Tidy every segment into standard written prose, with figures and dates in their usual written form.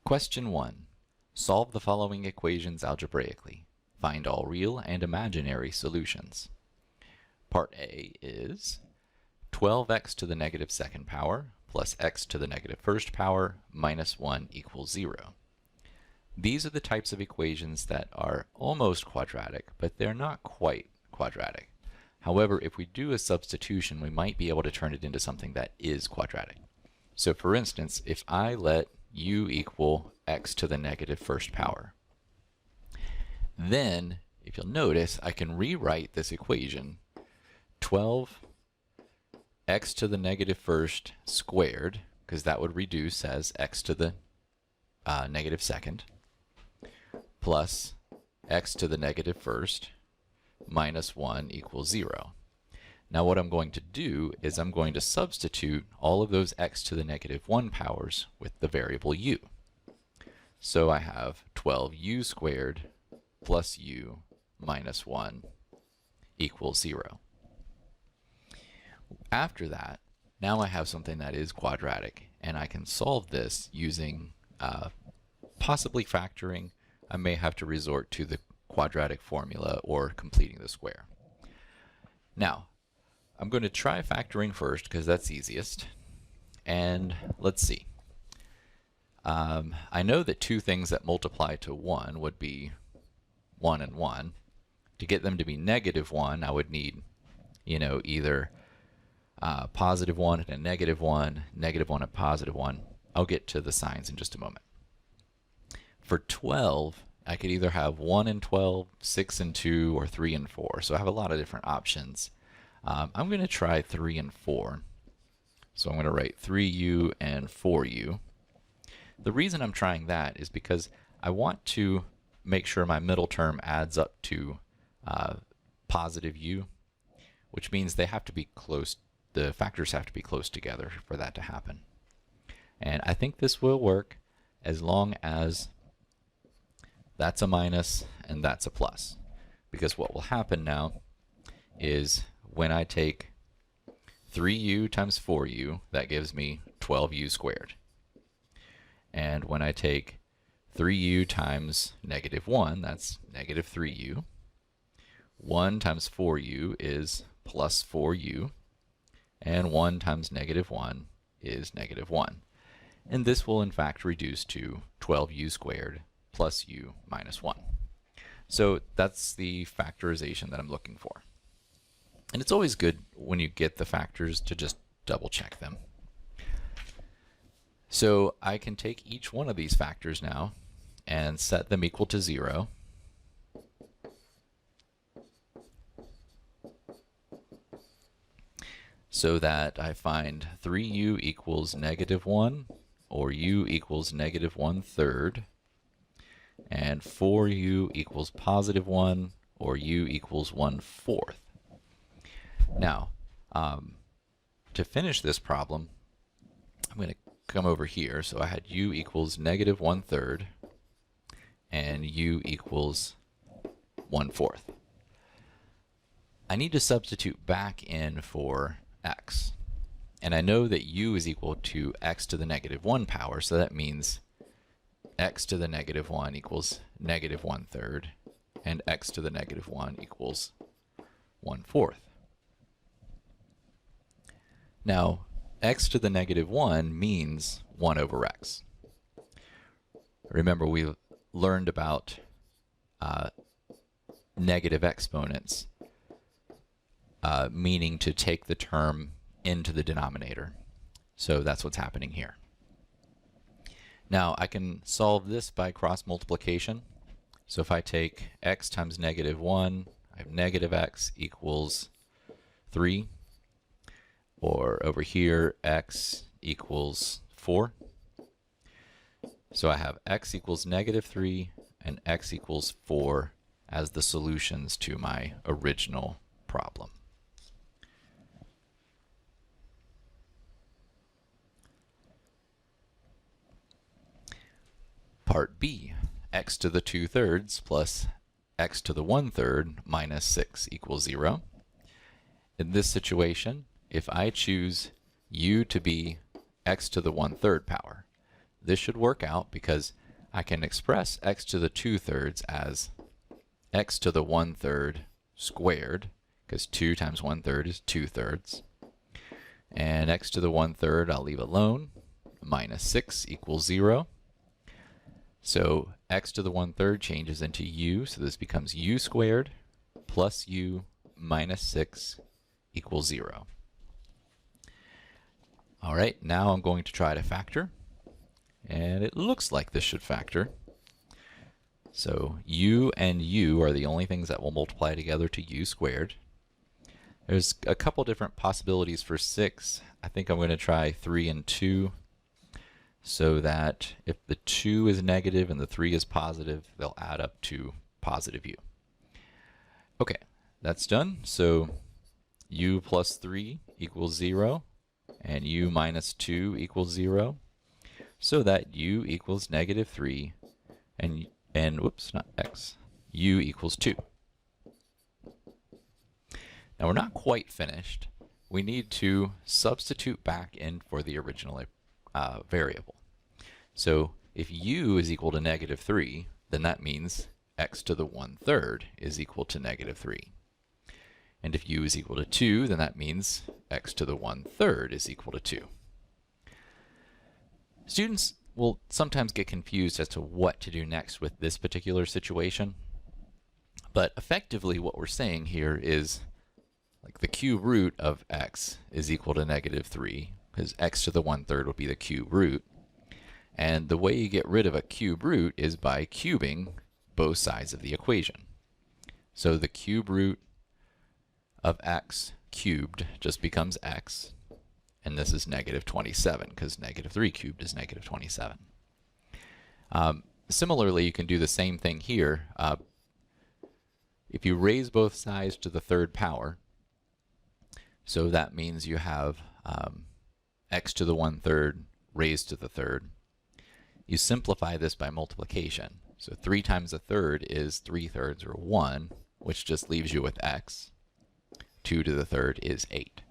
Question 1. Solve the following equations algebraically. Find all real and imaginary solutions. Part A is 12x to the negative second power plus x to the negative first power minus 1 equals 0. These are the types of equations that are almost quadratic, but they're not quite quadratic. However, if we do a substitution, we might be able to turn it into something that is quadratic. So for instance, if I let u equal x to the negative first power, then if you'll notice, I can rewrite this equation 12 x to the negative first squared, because that would reduce as x to the negative second, plus x to the negative first minus 1 equals 0. Now what I'm going to do is I'm going to substitute all of those x to the negative 1 powers with the variable u. So I have 12u squared plus u minus 1 equals 0. After that, now I have something that is quadratic, and I can solve this using possibly factoring. I may have to resort to the quadratic formula or completing the square. Now, I'm going to try factoring first because that's easiest. And let's see. I know that two things that multiply to 1 would be 1 and 1. To get them to be negative 1, I would need, either positive 1 and a negative 1, negative 1 and positive 1. I'll get to the signs in just a moment. For 12, I could either have 1 and 12, 6 and 2, or 3 and 4. So I have a lot of different options. I'm going to try 3 and 4. So I'm going to write 3u and 4u. The reason I'm trying that is because I want to make sure my middle term adds up to positive u, which means they have to be close. The factors have to be close together for that to happen. And I think this will work as long as that's a minus and that's a plus. Because what will happen now is when I take 3u times 4u, that gives me 12u squared. And when I take 3u times negative 1, that's negative 3u. 1 times 4u is plus 4u. And 1 times negative 1 is negative 1. And this will in fact reduce to 12u squared plus u minus 1. So that's the factorization that I'm looking for. And it's always good when you get the factors to just double check them. So I can take each one of these factors now and set them equal to 0. So that I find 3u equals negative 1, or u equals negative 1/3, and 4u equals positive 1, or u equals 1/4. Now, to finish this problem, I'm going to come over here. So I had u equals negative 1/3, and u equals 1/4. I need to substitute back in for x. And I know that u is equal to x to the negative 1 power, so that means x to the negative 1 equals negative 1/3, and x to the negative 1 equals 1/4. Now, x to the negative 1 means 1 over x. Remember, we learned about negative exponents, meaning to take the term into the denominator. So that's what's happening here. Now, I can solve this by cross multiplication. So if I take x times negative 1, I have negative x equals 3. Or over here, x equals 4. So I have x equals negative 3 and x equals 4 as the solutions to my original problem. Part B, x to the 2/3 plus x to the 1/3 minus 6 equals 0. In this situation, if I choose u to be x to the 1/3 power, this should work out because I can express x to the 2/3 as x to the 1/3 squared, because 2 times 1/3 is 2/3. And x to the 1/3 I'll leave alone, minus 6 equals 0. So x to the 1/3 changes into u, so this becomes u squared plus u minus 6 equals 0. All right, now I'm going to try to factor, and it looks like this should factor. So u and u are the only things that will multiply together to u squared. There's a couple different possibilities for 6. I think I'm going to try 3 and 2, so that if the 2 is negative and the 3 is positive, they'll add up to positive u. Okay, that's done. So u plus 3 equals 0, and u minus 2 equals 0, so that u equals negative 3, and whoops, not x, u equals 2. Now we're not quite finished. We need to substitute back in for the original variable. So if u is equal to negative 3, then that means x to the 1/3 is equal to negative 3. And if u is equal to 2, then that means x to the 1/3 is equal to 2. Students will sometimes get confused as to what to do next with this particular situation. But effectively what we're saying here is, like, the cube root of x is equal to negative 3, because x to the 1/3 would be the cube root. And the way you get rid of a cube root is by cubing both sides of the equation. So the cube root of x cubed just becomes x, and this is negative 27, because negative 3 cubed is negative 27. Similarly, you can do the same thing here. If you raise both sides to the 3rd power, so that means you have x to the 1/3 raised to the 3rd. You simplify this by multiplication. So 3 times a 3rd is 3/3 or 1, which just leaves you with x. 2 to the 3rd is 8.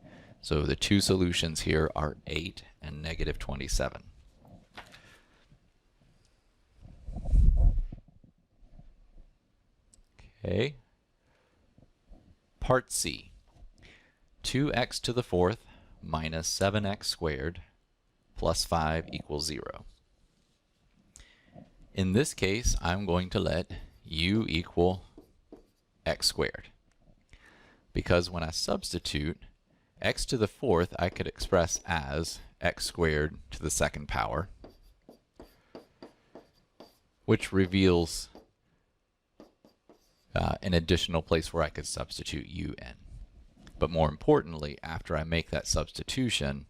So the two solutions here are 8 and negative 27. Okay. Part C. 2x to the 4th minus 7x squared plus 5 equals 0. In this case, I'm going to let u equal x squared, because when I substitute x to the 4th, I could express as x squared to the 2nd power, which reveals an additional place where I could substitute u in. But more importantly, after I make that substitution,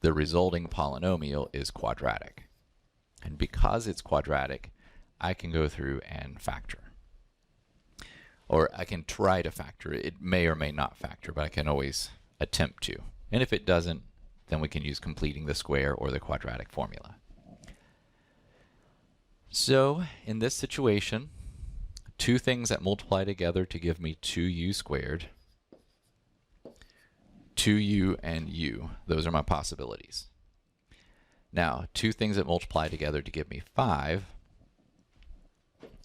the resulting polynomial is quadratic. And because it's quadratic, I can go through and factor. Or I can try to factor. It may or may not factor, but I can always attempt to. And if it doesn't, then we can use completing the square or the quadratic formula. So in this situation, two things that multiply together to give me 2u squared, 2u and u, those are my possibilities. Now, two things that multiply together to give me 5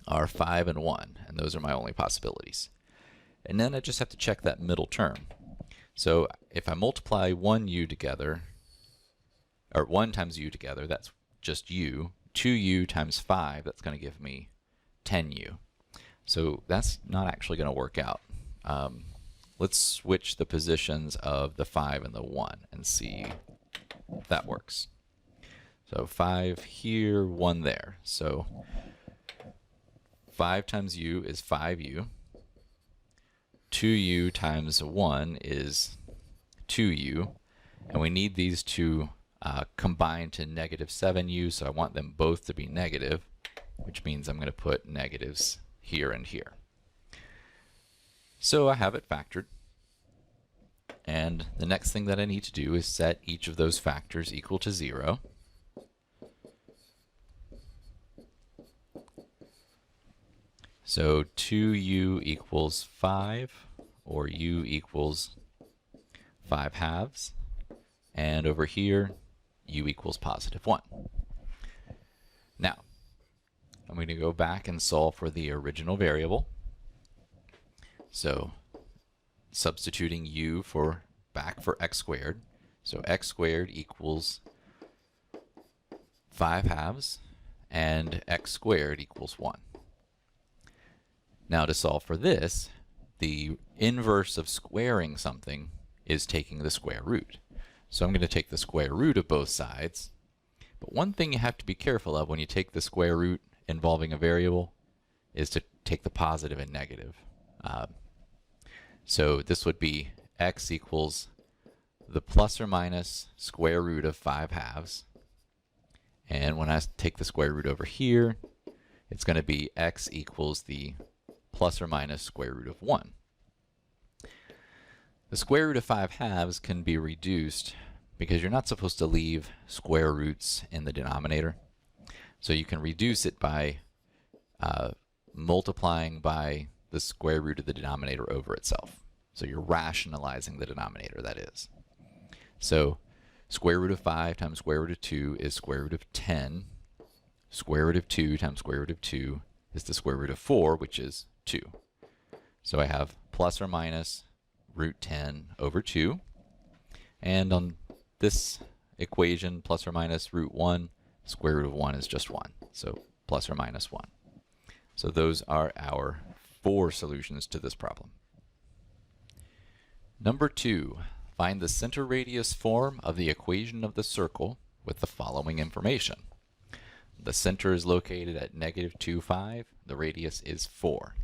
are 5 and 1, and those are my only possibilities. And then I just have to check that middle term. So if I multiply 1u together, or 1 times u together, that's just u. 2u times 5, that's going to give me 10u. So that's not actually going to work out. Let's switch the positions of the 5 and the 1 and see if that works. So 5 here, 1 there. So 5 times u is 5u. 2u times 1 is 2u. And we need these to combine to negative 7u, so I want them both to be negative, which means I'm going to put negatives here and here. So I have it factored. And the next thing that I need to do is set each of those factors equal to 0. So 2u equals 5, or u equals 5 halves. And over here, u equals positive 1. Now, I'm going to go back and solve for the original variable. So substituting u back for x squared. So x squared equals 5/2, and x squared equals 1. Now to solve for this, the inverse of squaring something is taking the square root. So I'm going to take the square root of both sides. But one thing you have to be careful of when you take the square root involving a variable is to take the positive and negative. So this would be x equals the plus or minus square root of 5/2. And when I take the square root over here, it's going to be x equals the plus or minus square root of 1. The square root of 5/2 can be reduced because you're not supposed to leave square roots in the denominator. So you can reduce it by multiplying by the square root of the denominator over itself. So you're rationalizing the denominator, that is. So square root of 5 times square root of 2 is square root of 10. Square root of 2 times square root of 2 is the square root of 4, which is 2. So I have plus or minus root 10 over 2. And on this equation, plus or minus root 1, square root of 1 is just 1. So plus or minus 1. So those are our 4 solutions to this problem. Number 2, find the center radius form of the equation of the circle with the following information. The center is located at -2, 5. The radius is 4.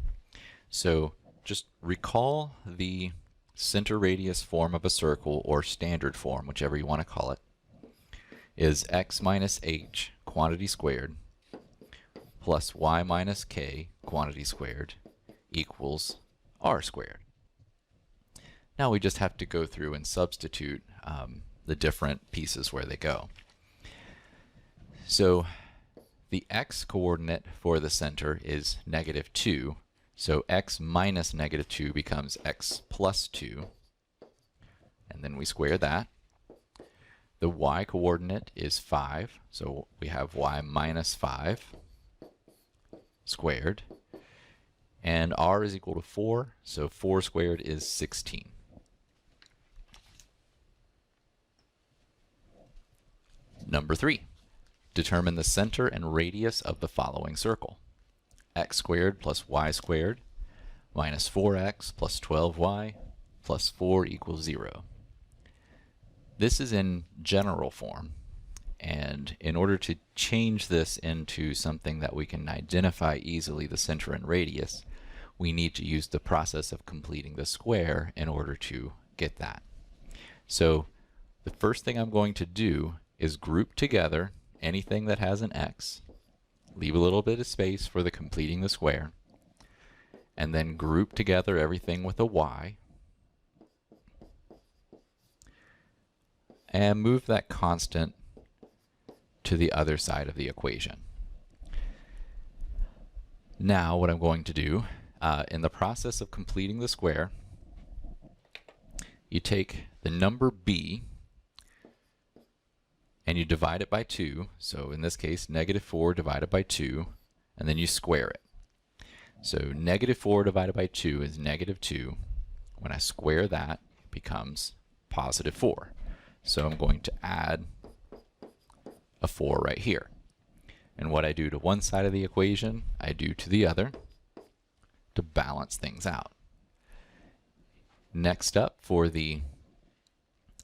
So just recall the center radius form of a circle, or standard form, whichever you want to call it, is x minus h quantity squared plus y minus k quantity squared equals r squared. Now we just have to go through and substitute the different pieces where they go. So the x coordinate for the center is -2. So x minus -2 becomes x plus 2. And then we square that. The y coordinate is 5. So we have y minus 5 squared. And r is equal to 4. So 4 squared is 16. Number 3. Determine the center and radius of the following circle. X squared plus y squared minus 4x plus 12y plus 4 equals 0. This is in general form, and in order to change this into something that we can identify easily, the center and radius, we need to use the process of completing the square in order to get that. So the first thing I'm going to do is group together anything that has an x, leave a little bit of space for the completing the square, and then group together everything with a y, and move that constant to the other side of the equation. Now what I'm going to do, in the process of completing the square, you take the number b and you divide it by 2. So in this case, -4 divided by 2, and then you square it. So -4 divided by 2 is -2. When I square that, it becomes +4. So I'm going to add a 4 right here. And what I do to one side of the equation, I do to the other to balance things out. Next up, for the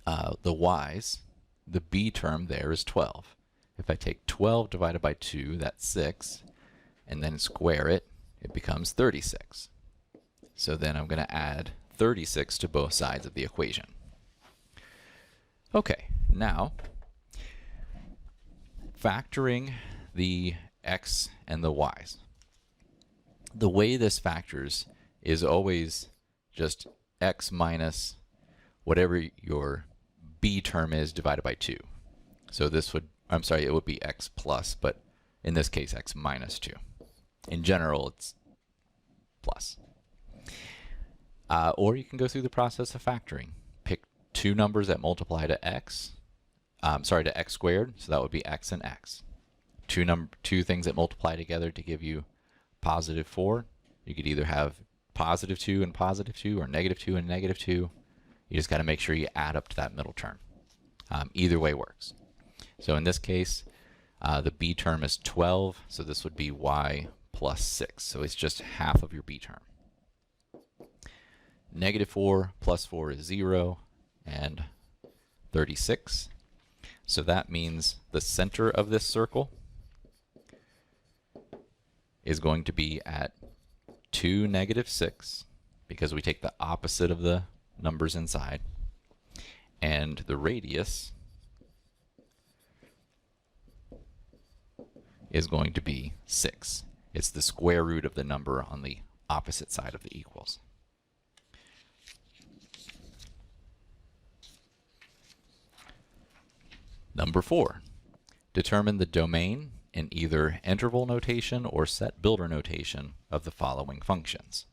y's, the b term there is 12. If I take 12 divided by 2, that's 6, and then square it, it becomes 36. So then I'm going to add 36 to both sides of the equation. Okay, now factoring the x and the y's. The way this factors is always just x minus whatever your b term is divided by 2. So this would, I'm sorry, it would be x plus, but in this case x minus 2. In general, it's plus. Or you can go through the process of factoring. Pick two numbers that multiply to x, to x squared, so that would be x and x. Two things that multiply together to give you positive 4. You could either have positive 2 and positive 2, or negative 2 and negative 2. You just got to make sure you add up to that middle term. Either way works. So in this case, the b term is 12, so this would be y plus 6. So it's just half of your b term. Negative 4 plus 4 is 0, and 36. So that means the center of this circle is going to be at 2, negative 6, because we take the opposite of the numbers inside. And the radius is going to be 6. It's the square root of the number on the opposite side of the equals. Number 4, determine the domain in either interval notation or set builder notation of the following functions.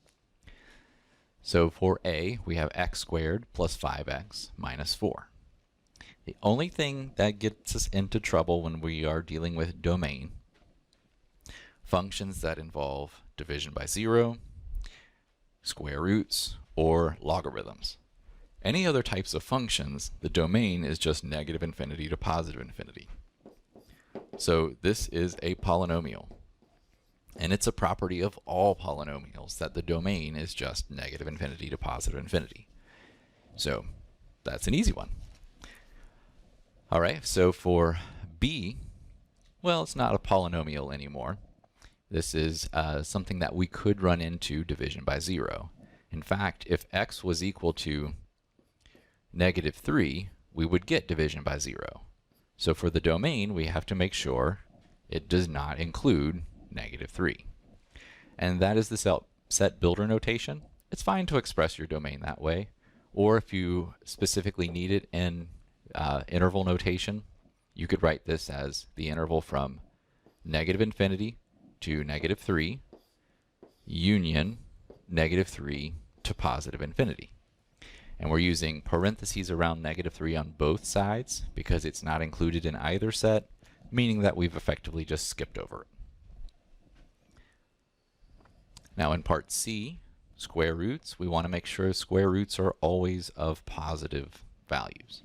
So for A, we have x squared plus 5x minus 4. The only thing that gets us into trouble when we are dealing with domain, functions that involve division by 0, square roots, or logarithms. Any other types of functions, the domain is just negative infinity to positive infinity. So this is a polynomial. And it's a property of all polynomials that the domain is just negative infinity to positive infinity. So that's an easy one. All right, so for B, well, it's not a polynomial anymore. This is something that we could run into division by 0. In fact, if x was equal to negative 3, we would get division by 0. So for the domain, we have to make sure it does not include negative 3. And that is the set builder notation. It's fine to express your domain that way. Or if you specifically need it in interval notation, you could write this as the interval from negative infinity to negative 3, union negative 3 to positive infinity. And we're using parentheses around negative 3 on both sides because it's not included in either set, meaning that we've effectively just skipped over it. Now in part C, square roots, we want to make sure square roots are always of positive values.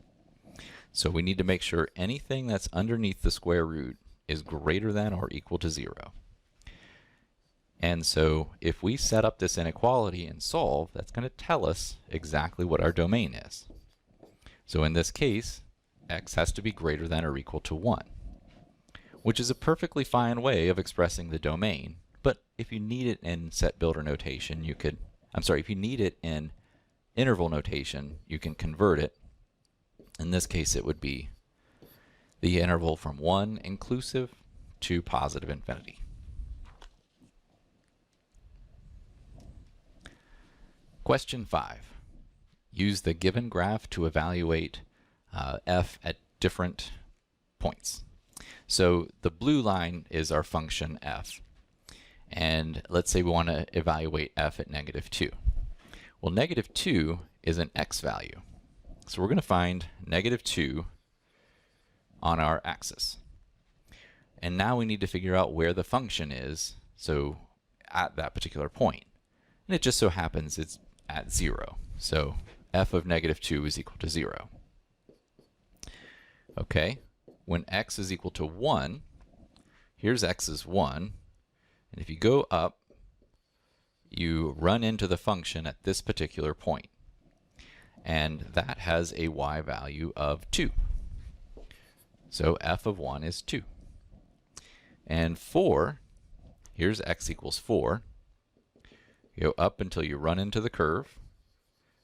So we need to make sure anything that's underneath the square root is greater than or equal to 0. And so if we set up this inequality and solve, that's going to tell us exactly what our domain is. So in this case, x has to be greater than or equal to 1, which is a perfectly fine way of expressing the domain. But if you need it in set builder notation, you could, if you need it in interval notation, you can convert it. In this case, it would be the interval from 1 inclusive to positive infinity. Question 5. Use the given graph to evaluate f at different points. So the blue line is our function f. And let's say we want to evaluate f at negative 2. Well, negative 2 is an x value. So we're going to find negative 2 on our axis. And now we need to figure out where the function is, so at that particular point. And it just so happens it's at 0. So f of negative 2 is equal to 0. Okay, when x is equal to 1, here's x is 1. And if you go up, you run into the function at this particular point. And that has a y value of 2. So f of 1 is 2. And 4, here's x equals 4. You go up until you run into the curve.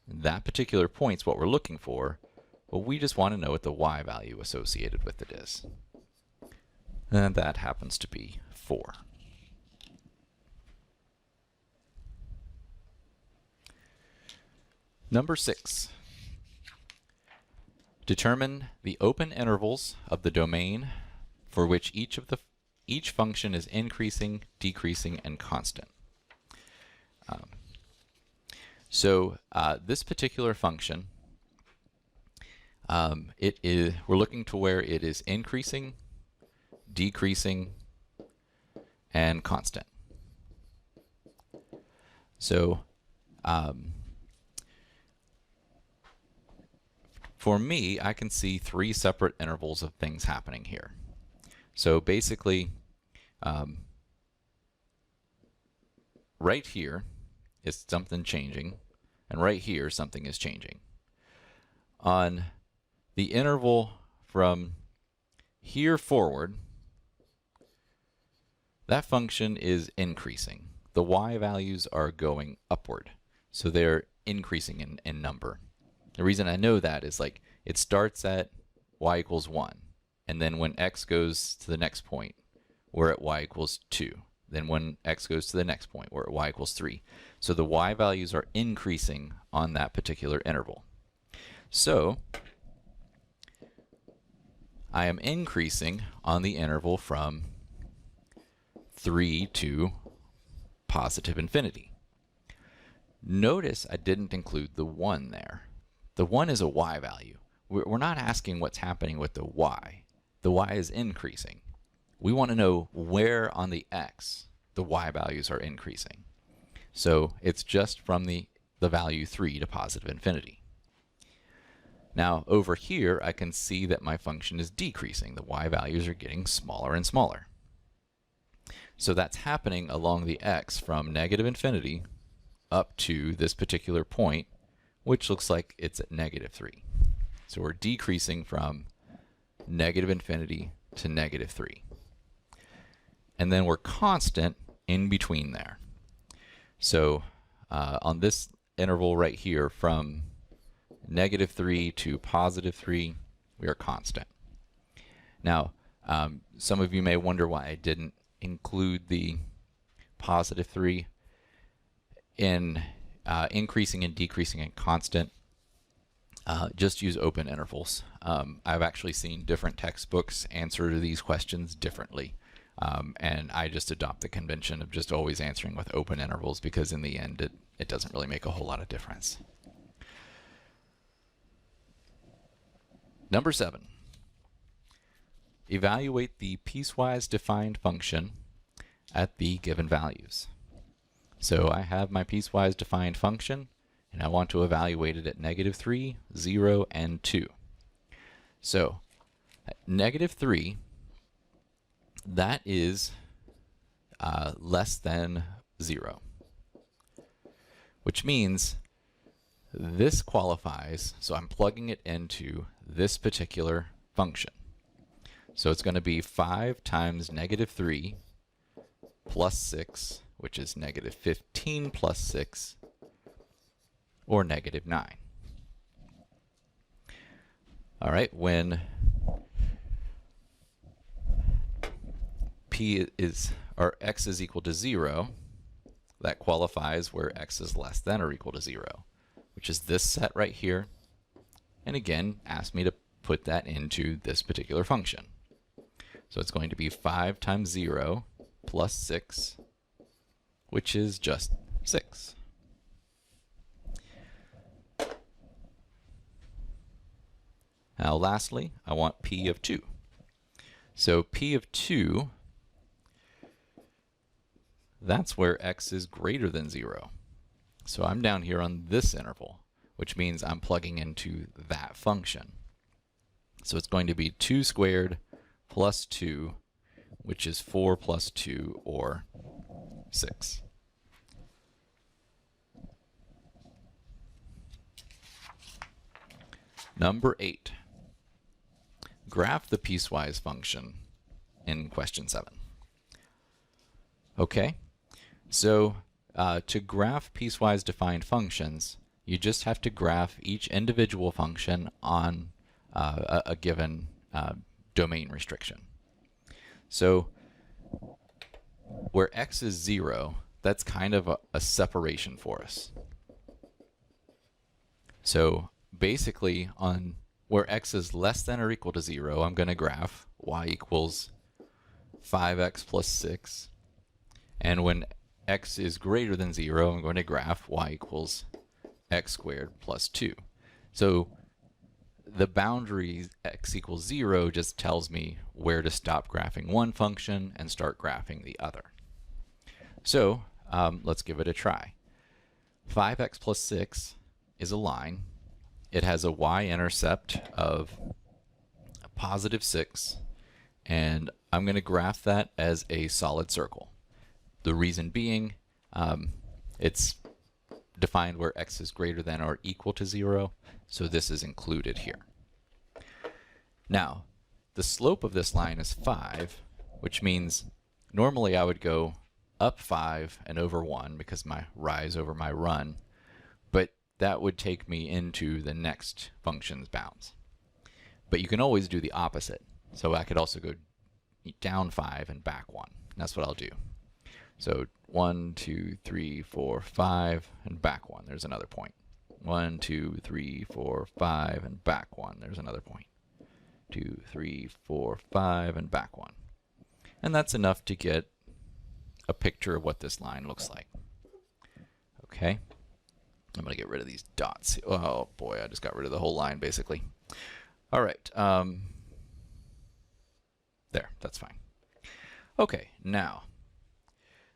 That particular point's what we're looking for. Well, we just want to know what the y value associated with it is. And that happens to be 4. Number 6. Determine the open intervals of the domain for which each function is increasing, decreasing, and constant. This particular function we're looking to where it is increasing, decreasing, and constant. So for me, I can see three separate intervals of things happening here. So basically, right here is something changing, and right here something is changing. On the interval from here forward, that function is increasing. The y values are going upward, so they're increasing in number. The reason I know that is like it starts at y equals 1, and then when x goes to the next point, we're at y equals 2. Then when x goes to the next point, we're at y equals 3. So the y values are increasing on that particular interval. So I am increasing on the interval from 3 to positive infinity. Notice I didn't include the 1 there. The 1 is a y value. We're not asking what's happening with the y. The y is increasing. We want to know where on the x the y values are increasing. So it's just from the value 3 to positive infinity. Now over here I can see that my function is decreasing. The y values are getting smaller and smaller. So that's happening along the x from negative infinity up to this particular point, which looks like it's at negative 3. So we're decreasing from negative infinity to negative 3. And then we're constant in between there. So on this interval right here from negative 3 to positive 3, we are constant. Now, some of you may wonder why I didn't include the positive 3 in increasing and decreasing and constant. Just use open intervals. I've actually seen different textbooks answer these questions differently. And I just adopt the convention of just always answering with open intervals because in the end it doesn't really make a whole lot of difference. Number 7. Evaluate the piecewise defined function at the given values. So I have my piecewise defined function, and I want to evaluate it at negative 3, 0, and 2. So at negative 3, that is less than 0, which means this qualifies, so I'm plugging it into this particular function. So it's going to be 5 times negative 3 plus 6, which is negative 15 plus 6, or negative 9. All right, when p is, or x is equal to 0, that qualifies where x is less than or equal to 0, which is this set right here. And again, ask me to put that into this particular function. So it's going to be 5 times 0 plus 6, which is just 6. Now lastly, I want p of 2. So p of 2, that's where x is greater than 0. So I'm down here on this interval, which means I'm plugging into that function. So it's going to be 2 squared plus 2, which is 4 plus 2, or 6. Number 8. Graph the piecewise function in question 7. Okay, so to graph piecewise defined functions, you just have to graph each individual function on a given domain restriction. So where x is 0, that's kind of a separation for us. So basically on where x is less than or equal to 0, I'm going to graph y equals 5x plus 6. And when x is greater than 0, I'm going to graph y equals x squared plus 2. So the boundary x equals 0 just tells me where to stop graphing one function and start graphing the other. So let's give it a try. 5x plus 6 is a line. It has a y-intercept of positive 6, and I'm going to graph that as a solid circle. The reason being, it's defined where x is greater than or equal to 0, so this is included here. Now, the slope of this line is 5, which means normally I would go up 5 and over 1 because my rise over my run, but that would take me into the next function's bounds. But you can always do the opposite. So I could also go down 5 and back 1. That's what I'll do. So 1, 2, 3, 4, 5, and back 1. There's another point. 1, 2, 3, 4, 5, and back 1. There's another point. 2, 3, 4, 5, and back 1. And that's enough to get a picture of what this line looks like. Okay. I'm going to get rid of these dots. Oh boy, I just got rid of the whole line basically. All right. There, that's fine. Okay, now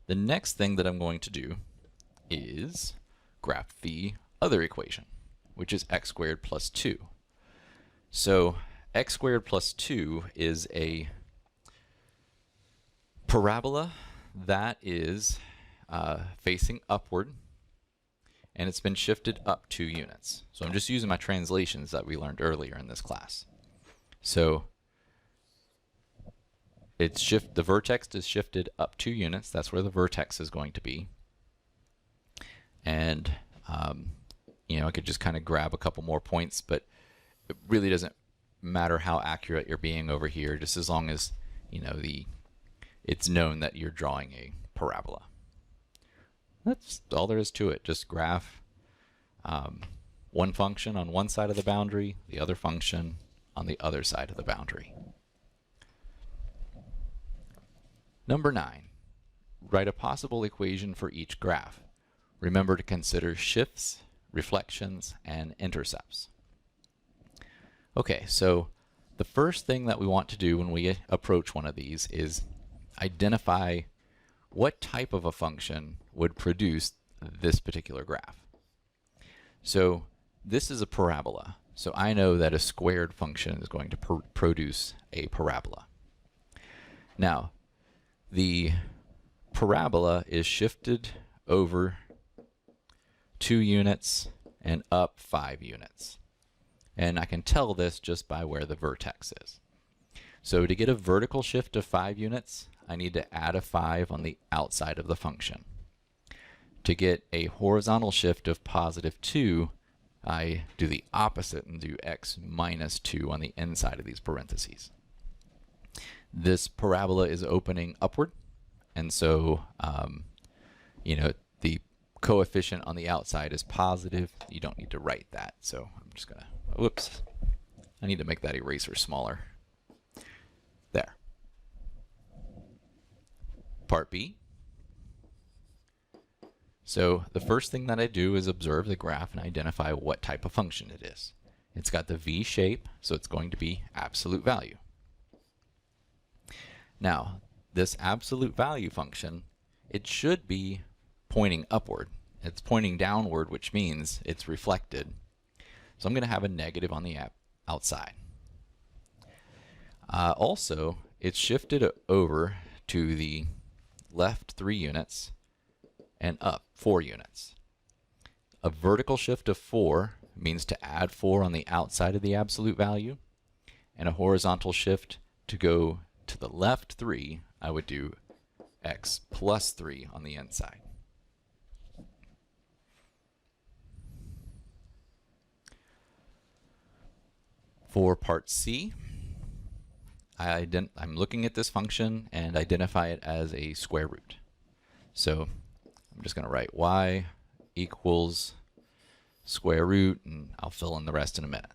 the next thing that I'm going to do is graph the other equation, which is x squared plus 2. So x squared plus 2 is a parabola that is facing upward, and it's been shifted up 2 units. So I'm just using my translations that we learned earlier in this class. So the vertex is shifted up 2 units. That's where the vertex is going to be. And you know, I could just kind of grab a couple more points, but it really doesn't matter how accurate you're being over here, just as long as, you know, it's known that you're drawing a parabola. That's all there is to it. Just graph one function on one side of the boundary, the other function on the other side of the boundary. Number 9, write a possible equation for each graph. Remember to consider shifts, reflections, and intercepts. Okay, so the first thing that we want to do when we approach one of these is identify what type of a function would produce this particular graph. So this is a parabola, so I know that a squared function is going to produce a parabola. Now, the parabola is shifted over 2 units and up 5 units. And I can tell this just by where the vertex is. So to get a vertical shift of 5 units, I need to add a 5 on the outside of the function. To get a horizontal shift of positive 2, I do the opposite and do x minus 2 on the inside of these parentheses. This parabola is opening upward, and so you know, the coefficient on the outside is positive. You don't need to write that, so I'm just gonna, whoops, I need to make that eraser smaller. There. Part B. So the first thing that I do is observe the graph and identify what type of function it is. It's got the V shape, so it's going to be absolute value. Now, this absolute value function, it should be pointing upward. It's pointing downward, which means it's reflected. So I'm going to have a negative on the outside. Also, it's shifted over to the left 3 units and up 4 units. A vertical shift of 4 means to add 4 on the outside of the absolute value, and a horizontal shift to go to the left 3, I would do x plus 3 on the inside. For part C, I'm looking at this function and identify it as a square root. So I'm just going to write y equals square root, and I'll fill in the rest in a minute.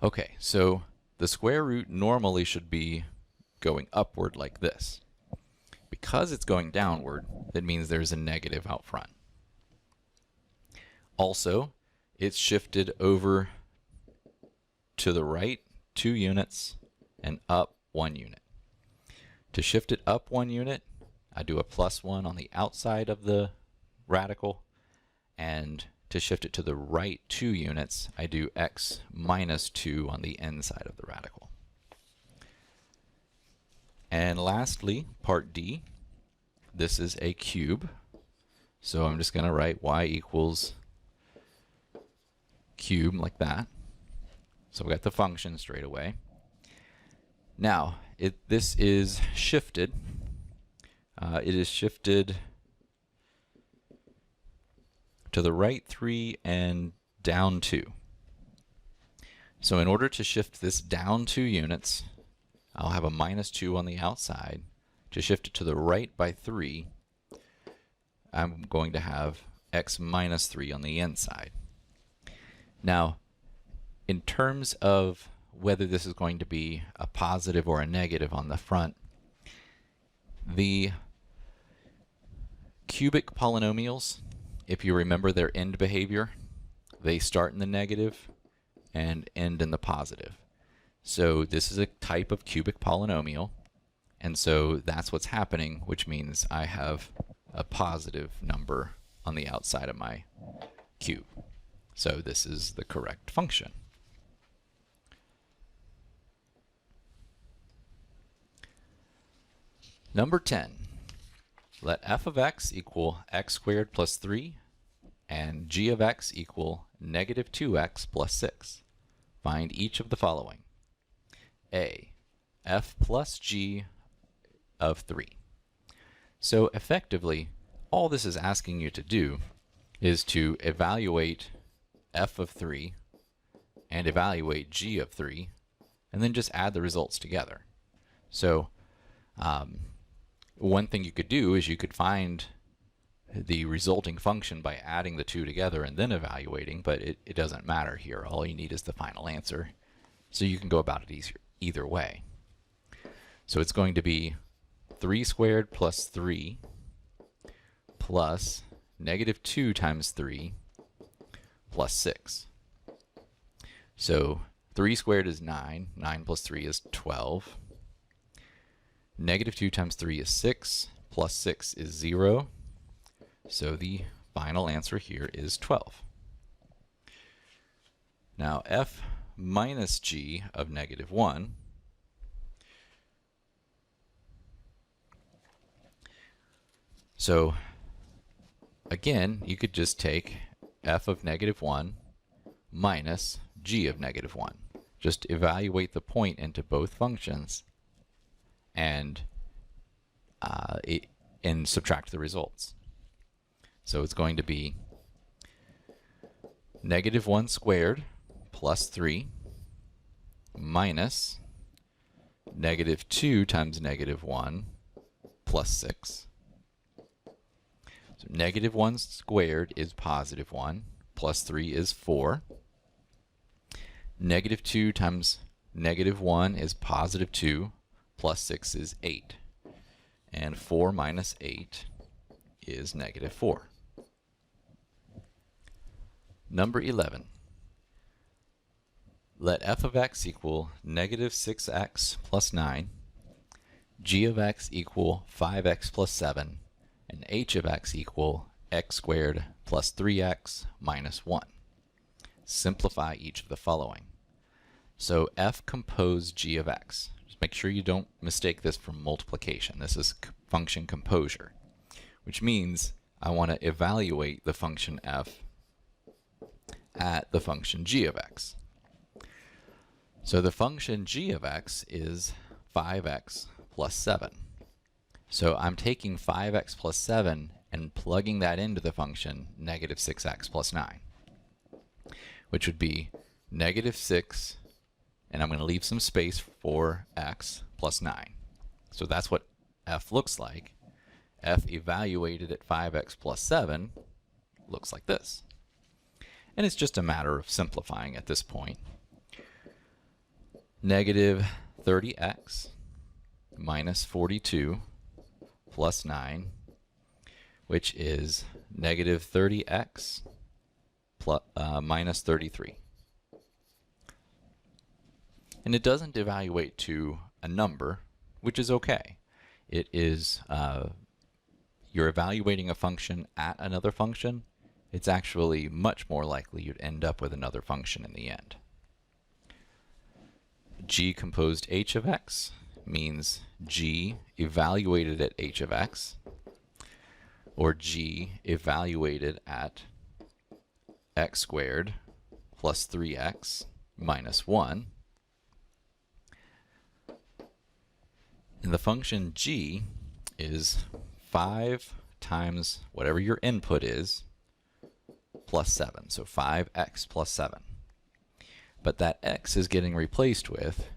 Okay, so the square root normally should be going upward like this. Because it's going downward, that means there's a negative out front. Also, it's shifted over to the right 2 units and up 1 unit. To shift it up 1 unit, I do a +1 on the outside of the radical, and to shift it to the right 2 units, I do x minus 2 on the inside of the radical. And lastly, part D, this is a cube. So I'm just going to write y equals cube like that. So we got the function straight away. Now, this is shifted. It is shifted to the right 3 and down 2. So in order to shift this down 2 units, I'll have a -2 on the outside. To shift it to the right by 3, I'm going to have x minus 3 on the inside. Now, in terms of whether this is going to be a positive or a negative on the front, the cubic polynomials, if you remember their end behavior, they start in the negative and end in the positive. So this is a type of cubic polynomial, and so that's what's happening, which means I have a positive number on the outside of my cube. So this is the correct function. Number 10. Let f of x equal x squared plus 3 and g of x equal negative 2x plus 6. Find each of the following. A, f plus g of 3. So effectively, all this is asking you to do is to evaluate f of 3 and evaluate g of 3, and then just add the results together. So one thing you could do is you could find the resulting function by adding the two together and then evaluating, but it doesn't matter here. All you need is the final answer. So you can go about it either way. So it's going to be 3 squared plus 3 plus negative 2 times 3 plus 6. So 3 squared is 9. 9 plus 3 is 12. Negative 2 times 3 is 6. Plus 6 is 0. So the final answer here is 12. Now f minus g of negative 1. So again, you could just take f of negative 1 minus g of negative 1. Just evaluate the point into both functions and subtract the results. So it's going to be negative 1 squared plus 3 minus negative 2 times negative 1 plus 6. So negative 1 squared is positive 1, plus 3 is 4. Negative 2 times negative 1 is positive 2, plus 6 is 8. And 4 minus 8 is negative 4. Number 11. Let f of x equal negative 6x plus 9, g of x equal 5x plus 7, and h of x equal x squared plus 3x minus 1. Simplify each of the following. So f compose g of x. Just make sure you don't mistake this for multiplication. This is function composure, which means I want to evaluate the function f at the function g of x. So the function g of x is 5x plus 7. So I'm taking 5x plus 7 and plugging that into the function negative 6x plus 9, which would be negative 6, and I'm going to leave some space for x plus 9. So that's what f looks like. F evaluated at 5x plus 7 looks like this. And it's just a matter of simplifying at this point. Negative 30x minus 42 plus 9, which is negative 30x plus, minus 33. And it doesn't evaluate to a number, which is okay. It is, you're evaluating a function at another function. It's actually much more likely you'd end up with another function in the end. G composed h of x means g evaluated at h of x, or g evaluated at x squared plus 3x minus 1. And the function g is 5 times whatever your input is plus 7. So 5x plus 7. But that x is getting replaced with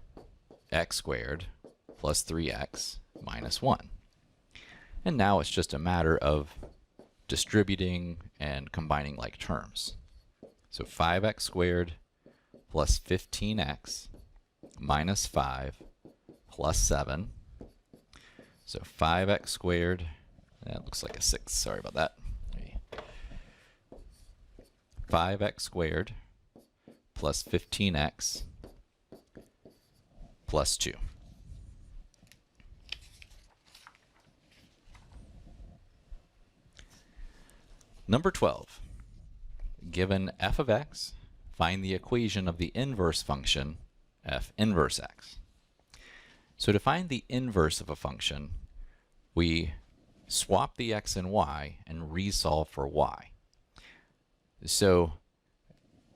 x squared plus 3x minus 1. And now it's just a matter of distributing and combining like terms. So 5x squared plus 15x minus 5 plus 7. So 5x squared, that looks like a 6, sorry about that. 5x squared plus 15x plus 2. Number 12. Given f of x, find the equation of the inverse function f inverse x. So to find the inverse of a function, we swap the x and y and resolve for y. So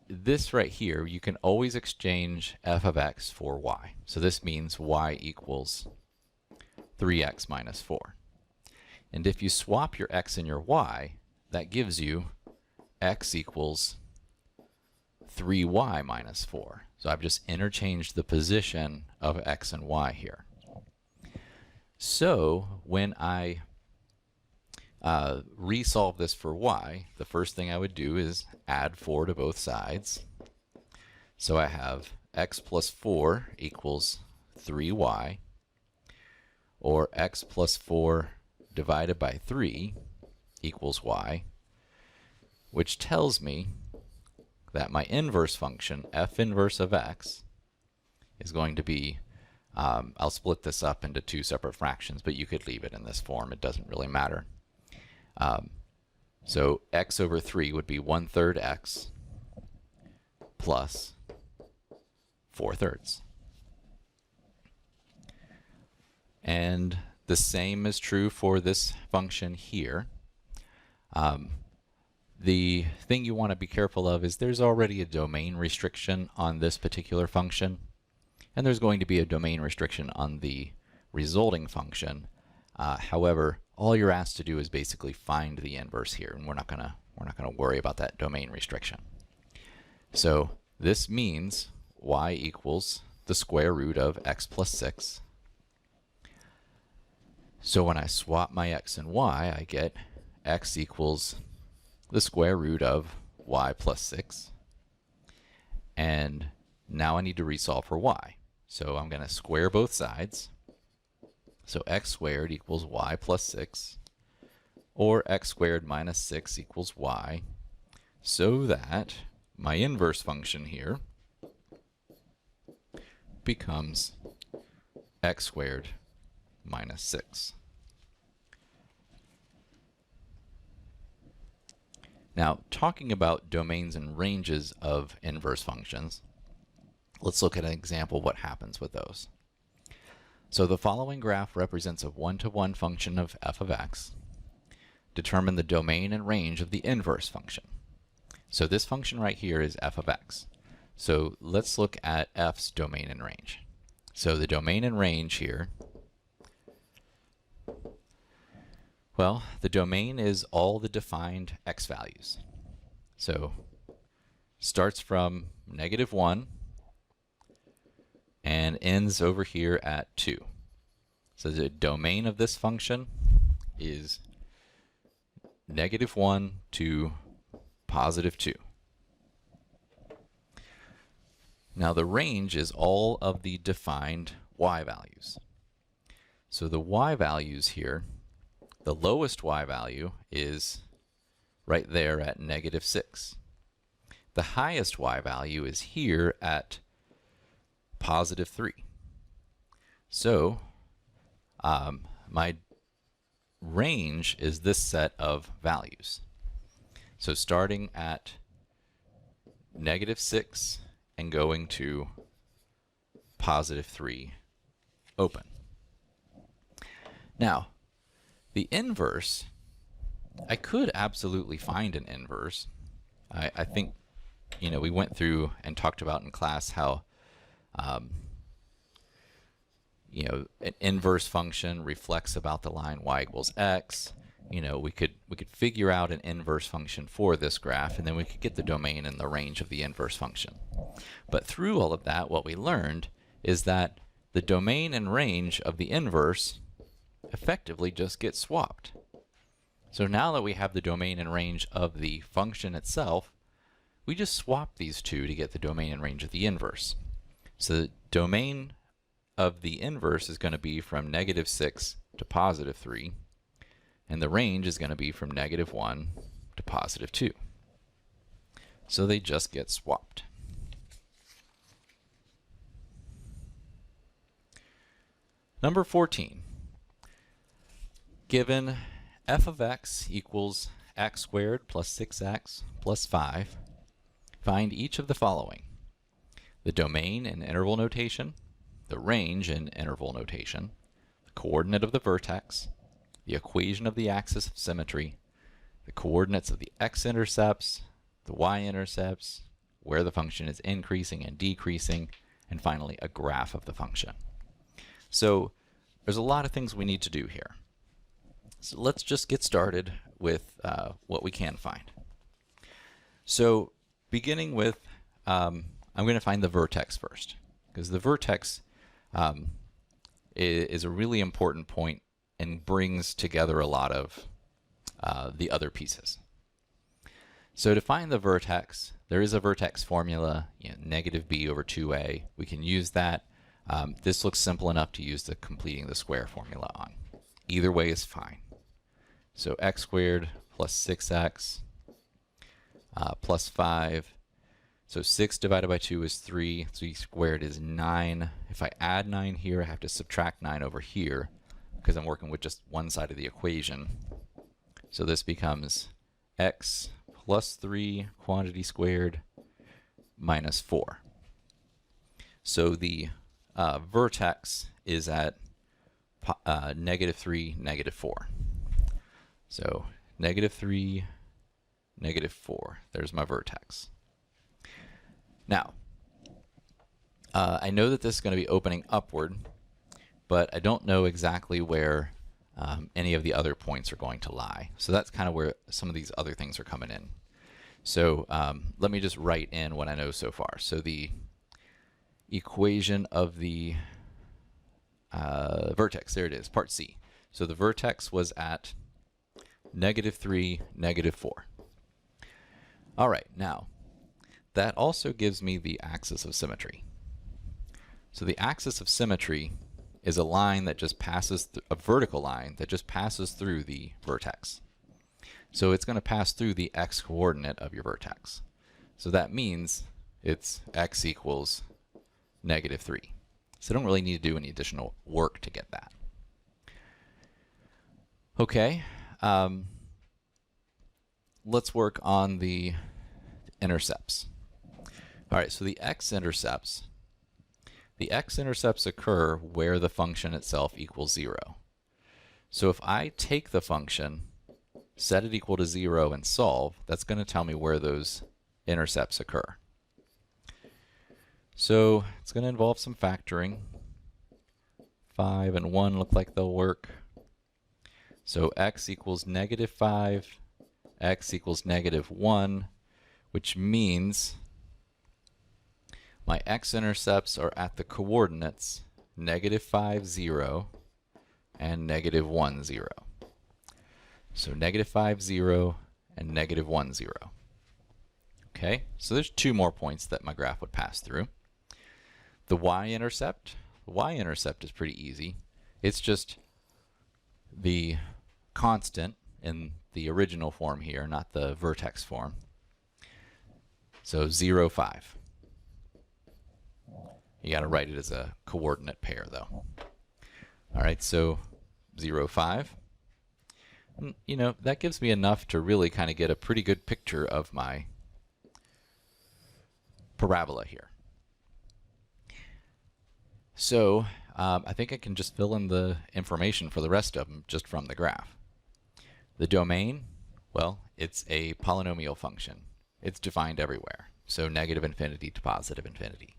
this right here, you can always exchange f of x for y. So this means y equals 3x minus 4. And if you swap your x and your y, that gives you x equals 3y minus 4. So I've just interchanged the position of x and y here. So when I resolve this for y, the first thing I would do is add 4 to both sides. So I have x plus 4 equals 3y, or x plus 4 divided by 3 equals y, which tells me that my inverse function, f inverse of x, is going to be, I'll split this up into 2 separate fractions, but you could leave it in this form. It doesn't really matter. So x over 3 would be 1/3 x plus 4/3. And the same is true for this function here. The thing you want to be careful of is there's already a domain restriction on this particular function, and there's going to be a domain restriction on the resulting function. However, all you're asked to do is basically find the inverse here, and we're not gonna worry about that domain restriction. So this means y equals the square root of x plus 6. So when I swap my x and y, I get x equals the square root of y plus 6. And now I need to resolve for y. So I'm going to square both sides. So x squared equals y plus 6, or x squared minus 6 equals y, so that my inverse function here becomes x squared minus 6. Now, talking about domains and ranges of inverse functions, let's look at an example of what happens with those. So the following graph represents a one-to-one function of f of x. Determine the domain and range of the inverse function. So this function right here is f of x. So let's look at f's domain and range. So the domain and range here, well, the domain is all the defined x values. So starts from -1 and ends over here at 2. So the domain of this function is -1 to +2. Now the range is all of the defined y values. So the y values here, the lowest y value is right there at -6. The highest y value is here at positive 3. So my range is this set of values. So starting at negative 6 and going to positive 3, open. Now, the inverse, I could absolutely find an inverse. I think, you know, we went through and talked about in class how, you know, an inverse function reflects about the line y equals x. You know, we could figure out an inverse function for this graph, and then we could get the domain and the range of the inverse function. But through all of that, what we learned is that the domain and range of the inverse effectively just get swapped. So now that we have the domain and range of the function itself, we just swap these two to get the domain and range of the inverse. So the domain of the inverse is going to be from negative 6 to positive 3, and the range is going to be from negative 1 to positive 2. So they just get swapped. Number 14. Given f of x equals x squared plus 6x plus 5, find each of the following: the domain in interval notation, the range in interval notation, the coordinate of the vertex, the equation of the axis of symmetry, the coordinates of the x-intercepts, the y-intercepts, where the function is increasing and decreasing, and finally a graph of the function. So there's a lot of things we need to do here. So let's just get started with what we can find. So beginning with, I'm going to find the vertex first, because the vertex is a really important point and brings together a lot of the other pieces. So to find the vertex, there is a vertex formula, you know, negative b over 2a. We can use that. This looks simple enough to use the completing the square formula on. Either way is fine. So x squared plus 6x plus 5. So 6 divided by 2 is 3. 3 squared is 9. If I add 9 here, I have to subtract 9 over here because I'm working with just one side of the equation. So this becomes x plus 3 quantity squared minus 4. So the vertex is at negative 3, negative 4. So negative 3, negative 4. There's my vertex. Now, I know that this is going to be opening upward, but I don't know exactly where any of the other points are going to lie. So that's kind of where some of these other things are coming in. So let me just write in what I know so far. So the equation of the vertex, there it is, part C. So the vertex was at negative 3, negative 4. All right, now that also gives me the axis of symmetry. So the axis of symmetry is a line that just passes, a vertical line that just passes through the vertex. So it's going to pass through the x coordinate of your vertex. So that means it's x equals negative 3. So I don't really need to do any additional work to get that. Okay, let's work on the intercepts. All right, so the x-intercepts occur where the function itself equals 0. So if I take the function, set it equal to 0, and solve, that's going to tell me where those intercepts occur. So it's going to involve some factoring. 5 and 1 look like they'll work. So x equals negative 5, x equals negative 1, which means my x-intercepts are at the coordinates negative 5, 0, and negative 1, 0. So negative 5, 0, and negative 1, 0. Okay, so there's two more points that my graph would pass through. The y-intercept is pretty easy. It's just the constant in the original form here, not the vertex form. So 0, 5. You got to write it as a coordinate pair, though. All right, so 0, 5. You know, that gives me enough to really kind of get a pretty good picture of my parabola here. So I think I can just fill in the information for the rest of them just from the graph. The domain, well, it's a polynomial function. It's defined everywhere, so negative infinity to positive infinity.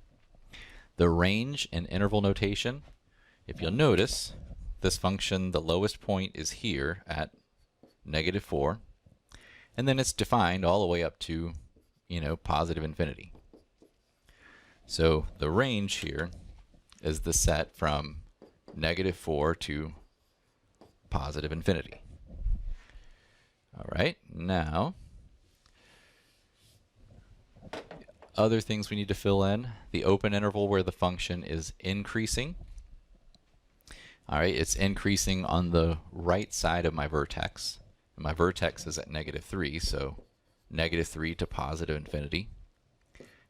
The range in interval notation, if you'll notice, this function, the lowest point is here at -4, and then it's defined all the way up to, you know, positive infinity. So the range here is the set from -4 to positive infinity. All right, now other things we need to fill in. The open interval where the function is increasing. All right, it's increasing on the right side of my vertex. My vertex is at -3, so -3 to positive infinity.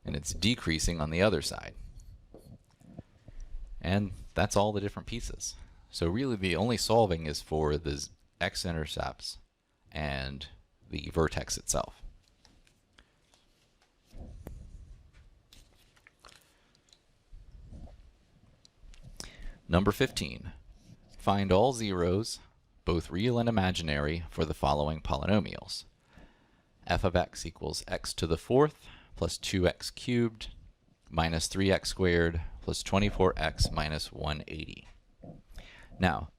And it's decreasing on the other side. And that's all the different pieces. So really the only solving is for the x-intercepts and the vertex itself. Number 15. Find all zeros, both real and imaginary, for the following polynomials. F of x equals x to the 4th plus 2x cubed minus 3x squared plus 24x minus 180. Now,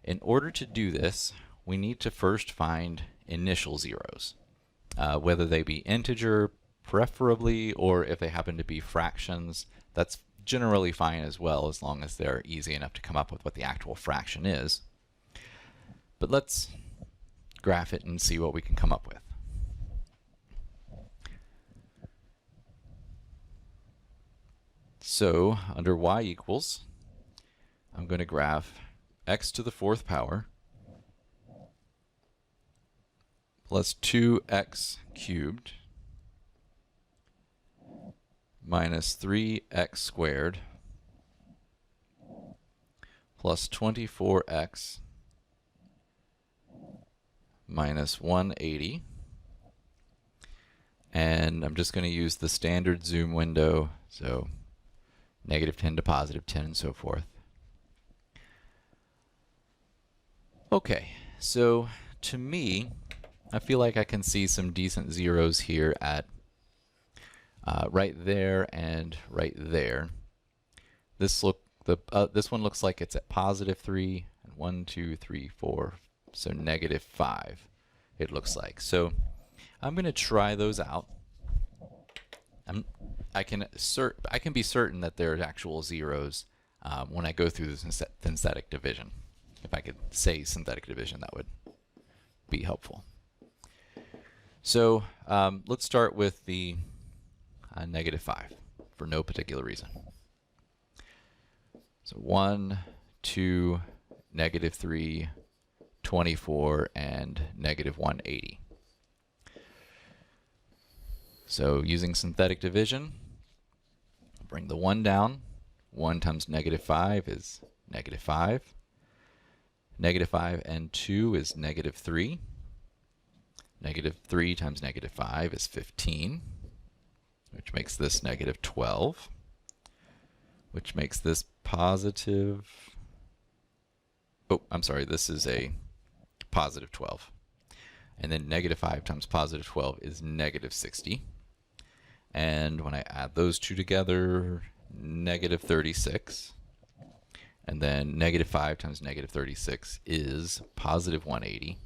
in order to do this, we need to first find initial zeros, whether they be integer, preferably, or if they happen to be fractions, that's generally fine as well, as long as they're easy enough to come up with what the actual fraction is. But let's graph it and see what we can come up with. So under y equals, I'm going to graph x to the 4th power plus 2x cubed minus 3x squared plus 24x minus 180. And I'm just going to use the standard zoom window, so -10 to +10 and so forth. Okay, so to me, I feel like I can see some decent zeros here at right there and right there. This one looks like it's at +3 and 1, 2, 3, 4, so -5. It looks like. So I'm going to try those out. I can be certain that they're actual zeros when I go through the synthetic division. If I could say synthetic division, that would be helpful. So let's start with the -5 for no particular reason. So 1, 2, -3, 24, and -180. So using synthetic division, bring the 1 down. 1 times -5 is -5. -5 and 2 is -3. -3 times -5 is 15, which makes this -12, which makes this positive. Oh, I'm sorry, this is a +12. And then -5 times +12 is -60. And when I add those two together, -36. And then -5 times -36 is +180,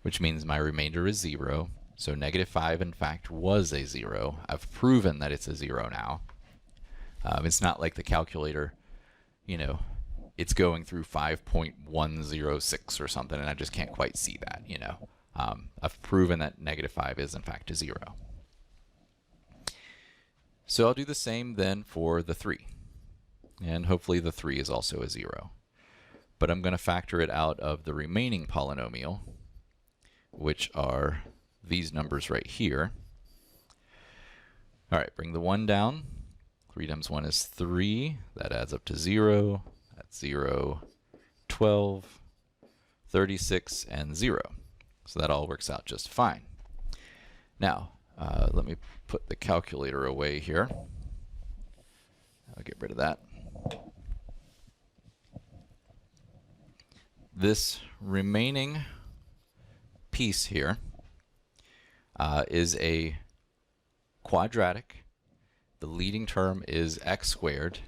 which means my remainder is 0. So -5, in fact, was a 0. I've proven that it's a 0 now. It's not like the calculator, you know, it's going through 5.106 or something, and I just can't quite see that, you know. I've proven that -5 is, in fact, a 0. So I'll do the same then for the 3. And hopefully the 3 is also a 0. But I'm going to factor it out of the remaining polynomial, which are these numbers right here. All right, bring the 1 down. 3 times 1 is 3. That adds up to 0. That's 0, 12, 36, and 0. So that all works out just fine. Now, let me put the calculator away here. I'll get rid of that. This remaining piece here is a quadratic. The leading term is x squared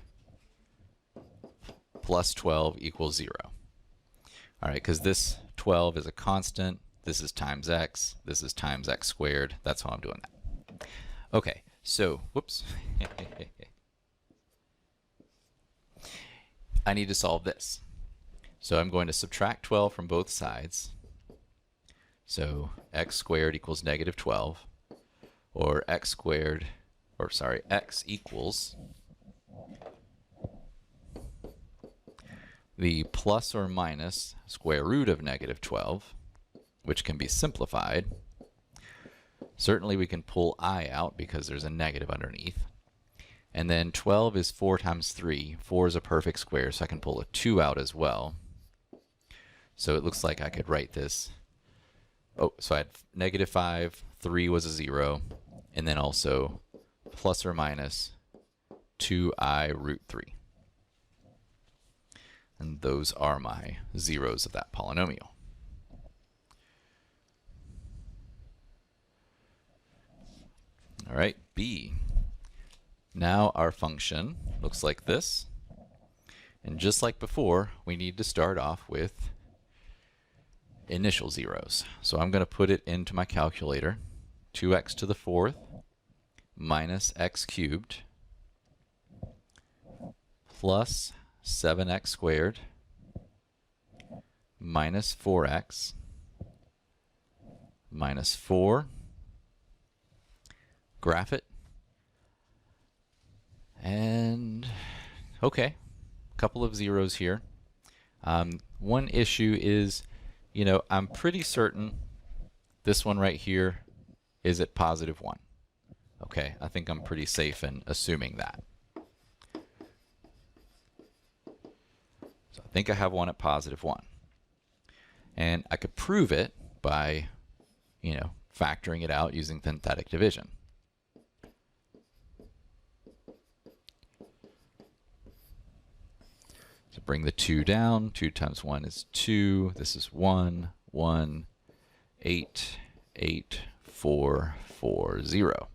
plus 12 equals 0. All right, because this 12 is a constant. This is times x. This is times x squared. That's how I'm doing that. Okay, so, whoops. I need to solve this. So I'm going to subtract 12 from both sides. So x squared equals negative 12, or x squared, or sorry, x equals the plus or minus square root of negative 12, which can be simplified. Certainly we can pull I out because there's a negative underneath. And then 12 is 4 times 3. 4 is a perfect square, so I can pull a 2 out as well. So it looks like I could write this. Oh, so I had negative 5, 3 was a 0, and then also plus or minus 2i root 3. And those are my zeros of that polynomial. All right, B. Now our function looks like this. And just like before, we need to start off with initial zeros. So I'm going to put it into my calculator. 2x to the 4th minus x cubed plus 7x squared minus 4x minus 4. Graph it. And okay, a couple of zeros here. One issue is, I'm pretty certain this one right here is at positive 1. Okay, I think I'm pretty safe in assuming that. So I think I have one at positive 1. And I could prove it by, factoring it out using synthetic division. So bring the 2 down. 2 times 1 is 2. This is 1, 1, 8, 8, 4, 4, 0.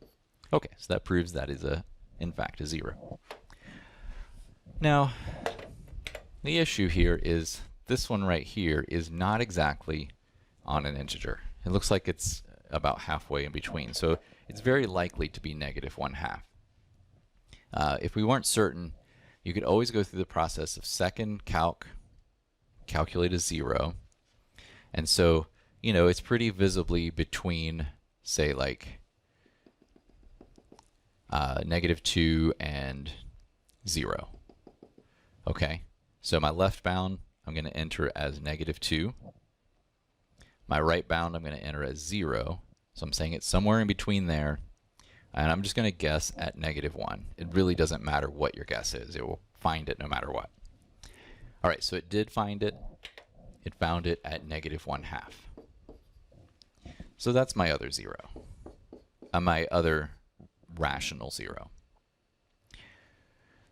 Okay, so that proves that is in fact a 0. Now, the issue here is this one right here is not exactly on an integer. It looks like it's about halfway in between, so it's very likely to be negative 1/2. If we weren't certain, you could always go through the process of second calculate a 0. And so, it's pretty visibly between, say, like negative 2 and 0. Okay, so my left bound I'm going to enter as negative 2. My right bound I'm going to enter as 0. So I'm saying it's somewhere in between there. And I'm just going to guess at negative 1. It really doesn't matter what your guess is. It will find it no matter what. All right, so it did find it. It found it at negative 1/2. So that's my other 0. My other rational 0.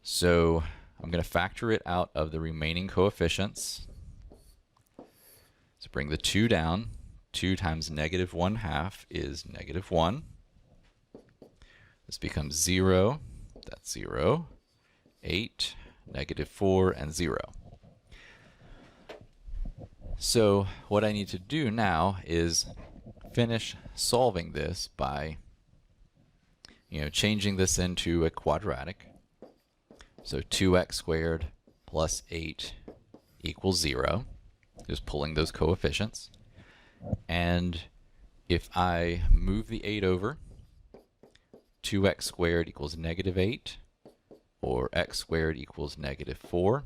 So I'm going to factor it out of the remaining coefficients. So bring the 2 down. 2 times negative 1/2 is negative 1. This becomes 0. That's 0. 8, negative 4, and 0. So what I need to do now is finish solving this by changing this into a quadratic. So 2x squared plus 8 equals 0. Just pulling those coefficients. And if I move the 8 over, 2x squared equals negative 8, or x squared equals negative 4.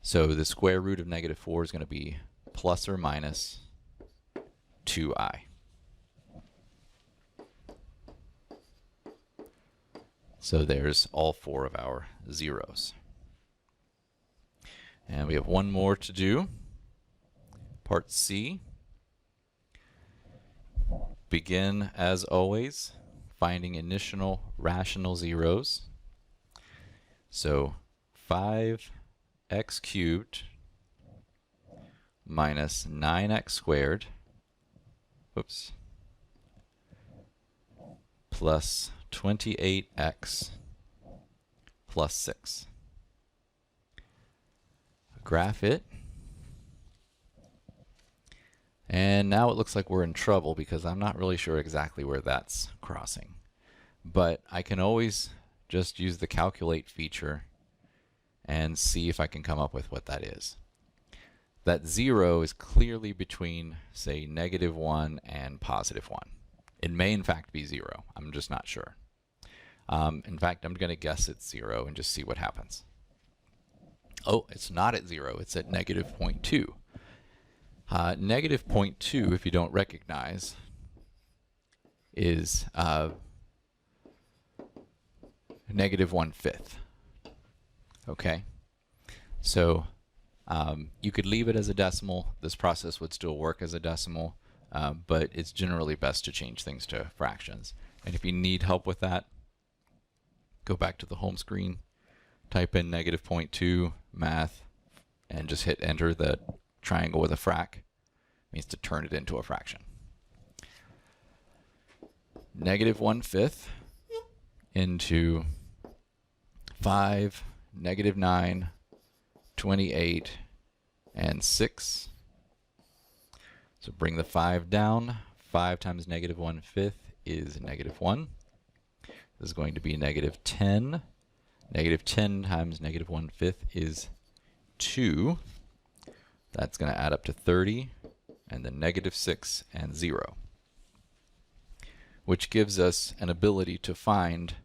So the square root of negative 4 is going to be plus or minus 2i. So there's all 4 of our zeros. And we have one more to do. Part C. Begin, as always, finding initial rational zeros. So 5x cubed minus 9x squared, whoops, plus 28x plus 6. Graph it. And now it looks like we're in trouble because I'm not really sure exactly where that's crossing. But I can always just use the calculate feature and see if I can come up with what that is. That 0 is clearly between, say, -1 and +1. It may in fact be 0. I'm just not sure. In fact, I'm going to guess it's 0 and just see what happens. Oh, it's not at 0. It's at -0.2. -0.2, if you don't recognize, is -1/5. Okay? So you could leave it as a decimal. This process would still work as a decimal, but it's generally best to change things to fractions. And if you need help with that, go back to the home screen, type in -0.2 math, and just hit enter. The triangle with a frac means to turn it into a fraction. -1/5 into 5, -9, 28, and 6. So bring the 5 down. 5 times -1/5 is -1. This is going to be -10. -10 times -1/5 is 2. That's going to add up to 30, and then -6 and 0, which gives us an ability to find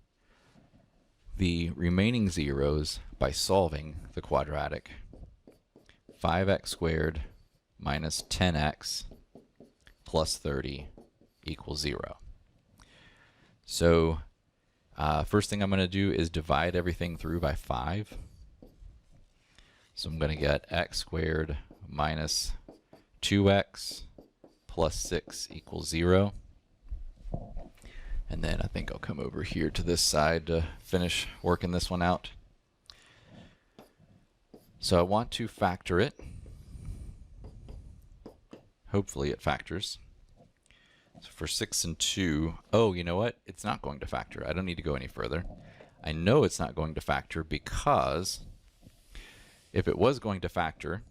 the remaining zeros by solving the quadratic. 5x squared minus 10x plus 30 equals 0. So first thing I'm going to do is divide everything through by 5. So I'm going to get x squared minus 2x plus 6 equals 0. And then I think I'll come over here to this side to finish working this one out. So I want to factor it. Hopefully it factors. So for 6 and 2, oh, you know what? It's not going to factor. I don't need to go any further. I know it's not going to factor because if it was going to factor,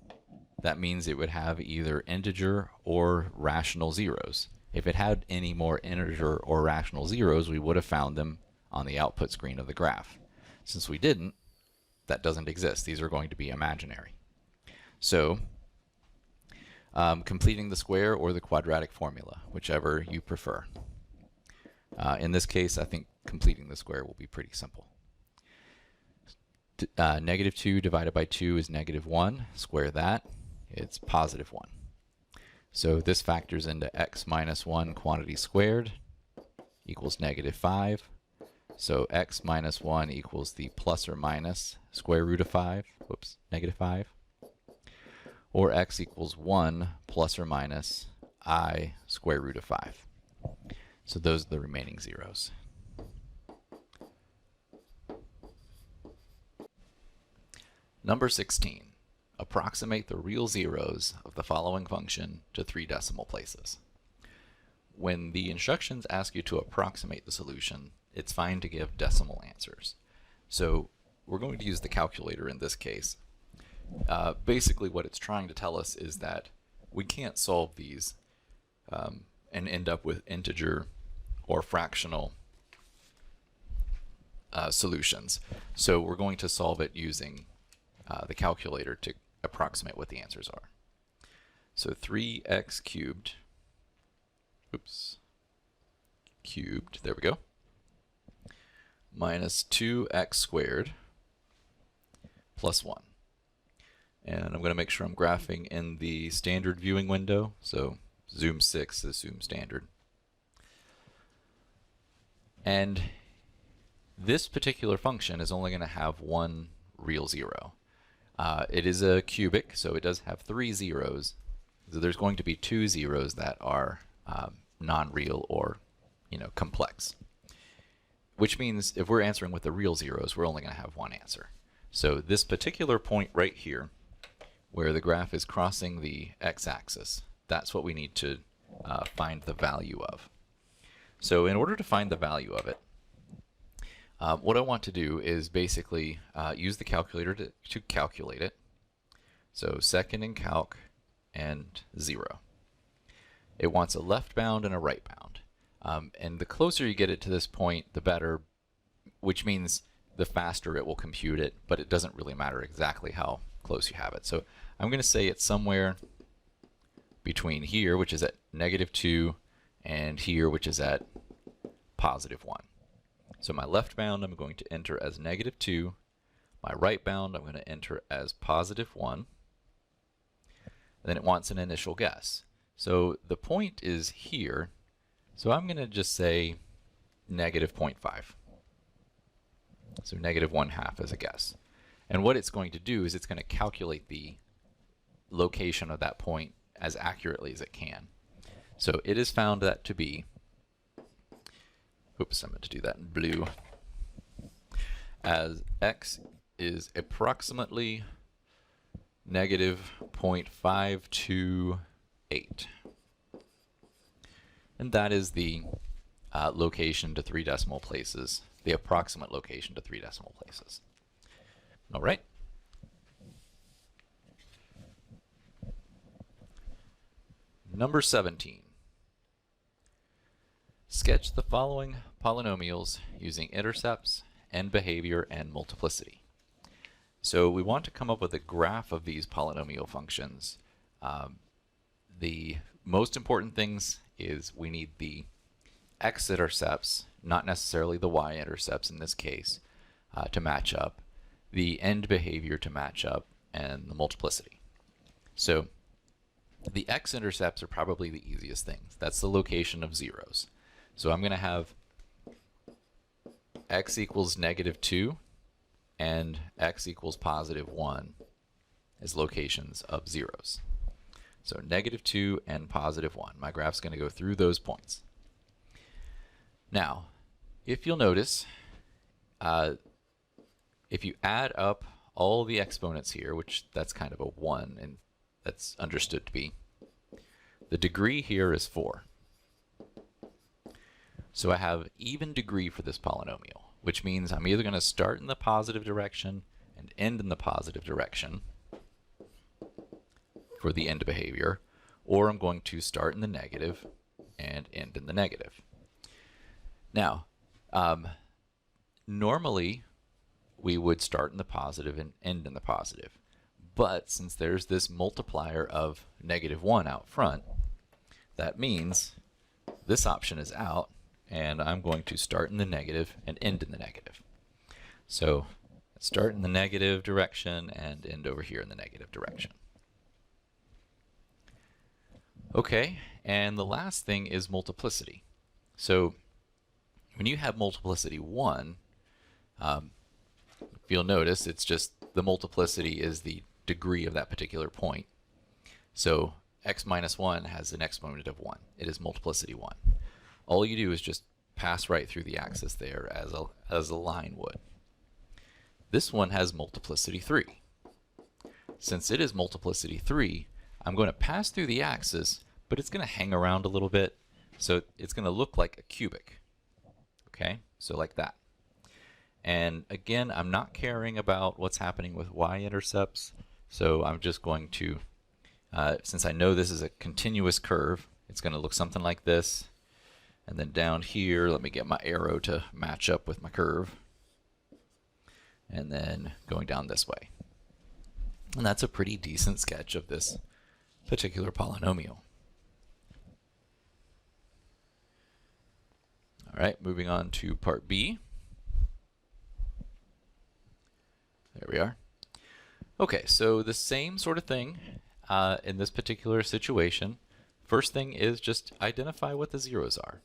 that means it would have either integer or rational zeros. If it had any more integer or rational zeros, we would have found them on the output screen of the graph. Since we didn't, that doesn't exist. These are going to be imaginary. So completing the square or the quadratic formula, whichever you prefer. In this case, I think completing the square will be pretty simple. -2 divided by 2 is -1. Square that. It's +1. So this factors into x minus 1 quantity squared equals -5. So x minus 1 equals the plus or minus square root of 5. Whoops, -5. Or x equals 1 plus or minus I square root of 5. So those are the remaining zeros. Number 16. Approximate the real zeros of the following function to 3 decimal places. When the instructions ask you to approximate the solution, it's fine to give decimal answers. So we're going to use the calculator in this case. Basically what it's trying to tell us is that we can't solve these and end up with integer or fractional solutions. So we're going to solve it using the calculator to approximate what the answers are. So 3x cubed, oops, cubed, there we go, minus 2x squared plus 1. And I'm going to make sure I'm graphing in the standard viewing window, so zoom 6 is zoom standard. And this particular function is only going to have one real zero. It is a cubic, so it does have 3 zeros. So there's going to be 2 zeros that are non-real or, complex. Which means if we're answering with the real zeros, we're only going to have one answer. So this particular point right here, where the graph is crossing the x-axis, that's what we need to find the value of. So in order to find the value of it, what I want to do is basically use the calculator to calculate it. So second in calc and 0. It wants a left bound and a right bound. And the closer you get it to this point, the better, which means the faster it will compute it, but it doesn't really matter exactly how close you have it. So I'm going to say it's somewhere between here, which is at -2, and here, which is at +1. So my left bound I'm going to enter as -2. My right bound I'm going to enter as +1. And then it wants an initial guess. So the point is here. So I'm going to just say -0.5. So -1/2 as a guess. And what it's going to do is it's going to calculate the location of that point as accurately as it can. So it has found that to be, oops, I meant to do that in blue, as x is approximately -0.528. And that is the location to 3 decimal places, the approximate location to 3 decimal places. All right. Number 17. Sketch the following polynomials using intercepts, end behavior, and multiplicity. So we want to come up with a graph of these polynomial functions. The most important things is we need the x-intercepts, not necessarily the y-intercepts in this case, to match up, the end behavior to match up, and the multiplicity. So the x-intercepts are probably the easiest things. That's the location of zeros. So I'm going to have x equals -2 and x equals +1 as locations of zeros. So -2 and +1. My graph's going to go through those points. Now, if you'll notice, if you add up all the exponents here, which that's kind of a 1, and that's understood to be, the degree here is 4. So I have even degree for this polynomial, which means I'm either going to start in the positive direction and end in the positive direction for the end behavior, or I'm going to start in the negative and end in the negative. Now, normally we would start in the positive and end in the positive, but since there's this multiplier of -1 out front, that means this option is out, and I'm going to start in the negative and end in the negative. So start in the negative direction and end over here in the negative direction. Okay, and the last thing is multiplicity. So when you have multiplicity 1, if you'll notice, it's just the multiplicity is the degree of that particular point. So x minus 1 has an exponent of 1. It is multiplicity 1. All you do is just pass right through the axis there as a line would. This one has multiplicity 3. Since it is multiplicity 3, I'm going to pass through the axis, but it's going to hang around a little bit, so it's going to look like a cubic. Okay, so like that. And again, I'm not caring about what's happening with y-intercepts, so I'm just going to, since I know this is a continuous curve, it's going to look something like this. And then down here, let me get my arrow to match up with my curve. And then going down this way. And that's a pretty decent sketch of this particular polynomial. All right, moving on to part B. There we are. Okay, so the same sort of thing in this particular situation. First thing is just identify what the zeros are.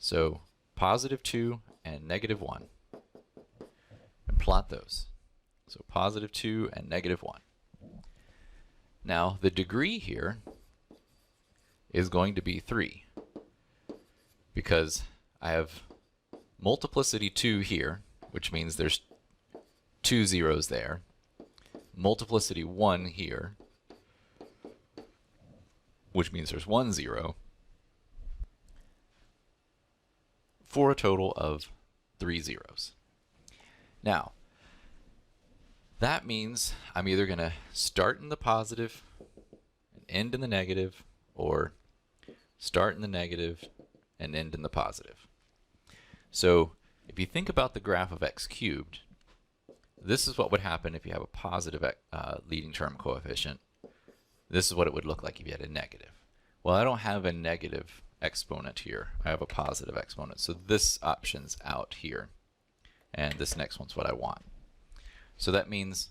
So +2 and -1. plot those. So positive 2 and negative 1. Now, the degree here is going to be 3 because I have multiplicity 2 here, which means there's 2 zeros there. Multiplicity 1 here, which means there's 1 0, for a total of 3 zeros. Now, that means I'm either going to start in the positive and end in the negative, or start in the negative and end in the positive. So if you think about the graph of x cubed, this is what would happen if you have a positive leading term coefficient. This is what it would look like if you had a negative. Well, I don't have a negative exponent here. I have a positive exponent. So this option's out here. And this next one's what I want. So that means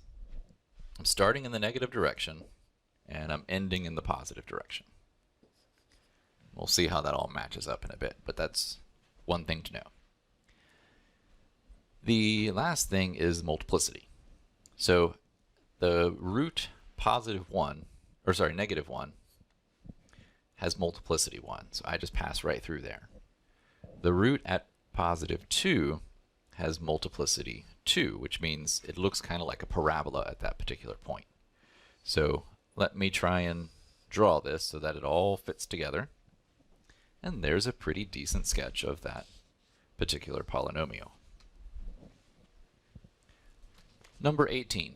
I'm starting in the negative direction and I'm ending in the positive direction. We'll see how that all matches up in a bit, but that's one thing to know. The last thing is multiplicity. So the root positive 1, or sorry, negative 1, has multiplicity 1, so I just pass right through there. The root at positive 2 has multiplicity 2, which means it looks kind of like a parabola at that particular point. So let me try and draw this so that it all fits together. And there's a pretty decent sketch of that particular polynomial. Number 18.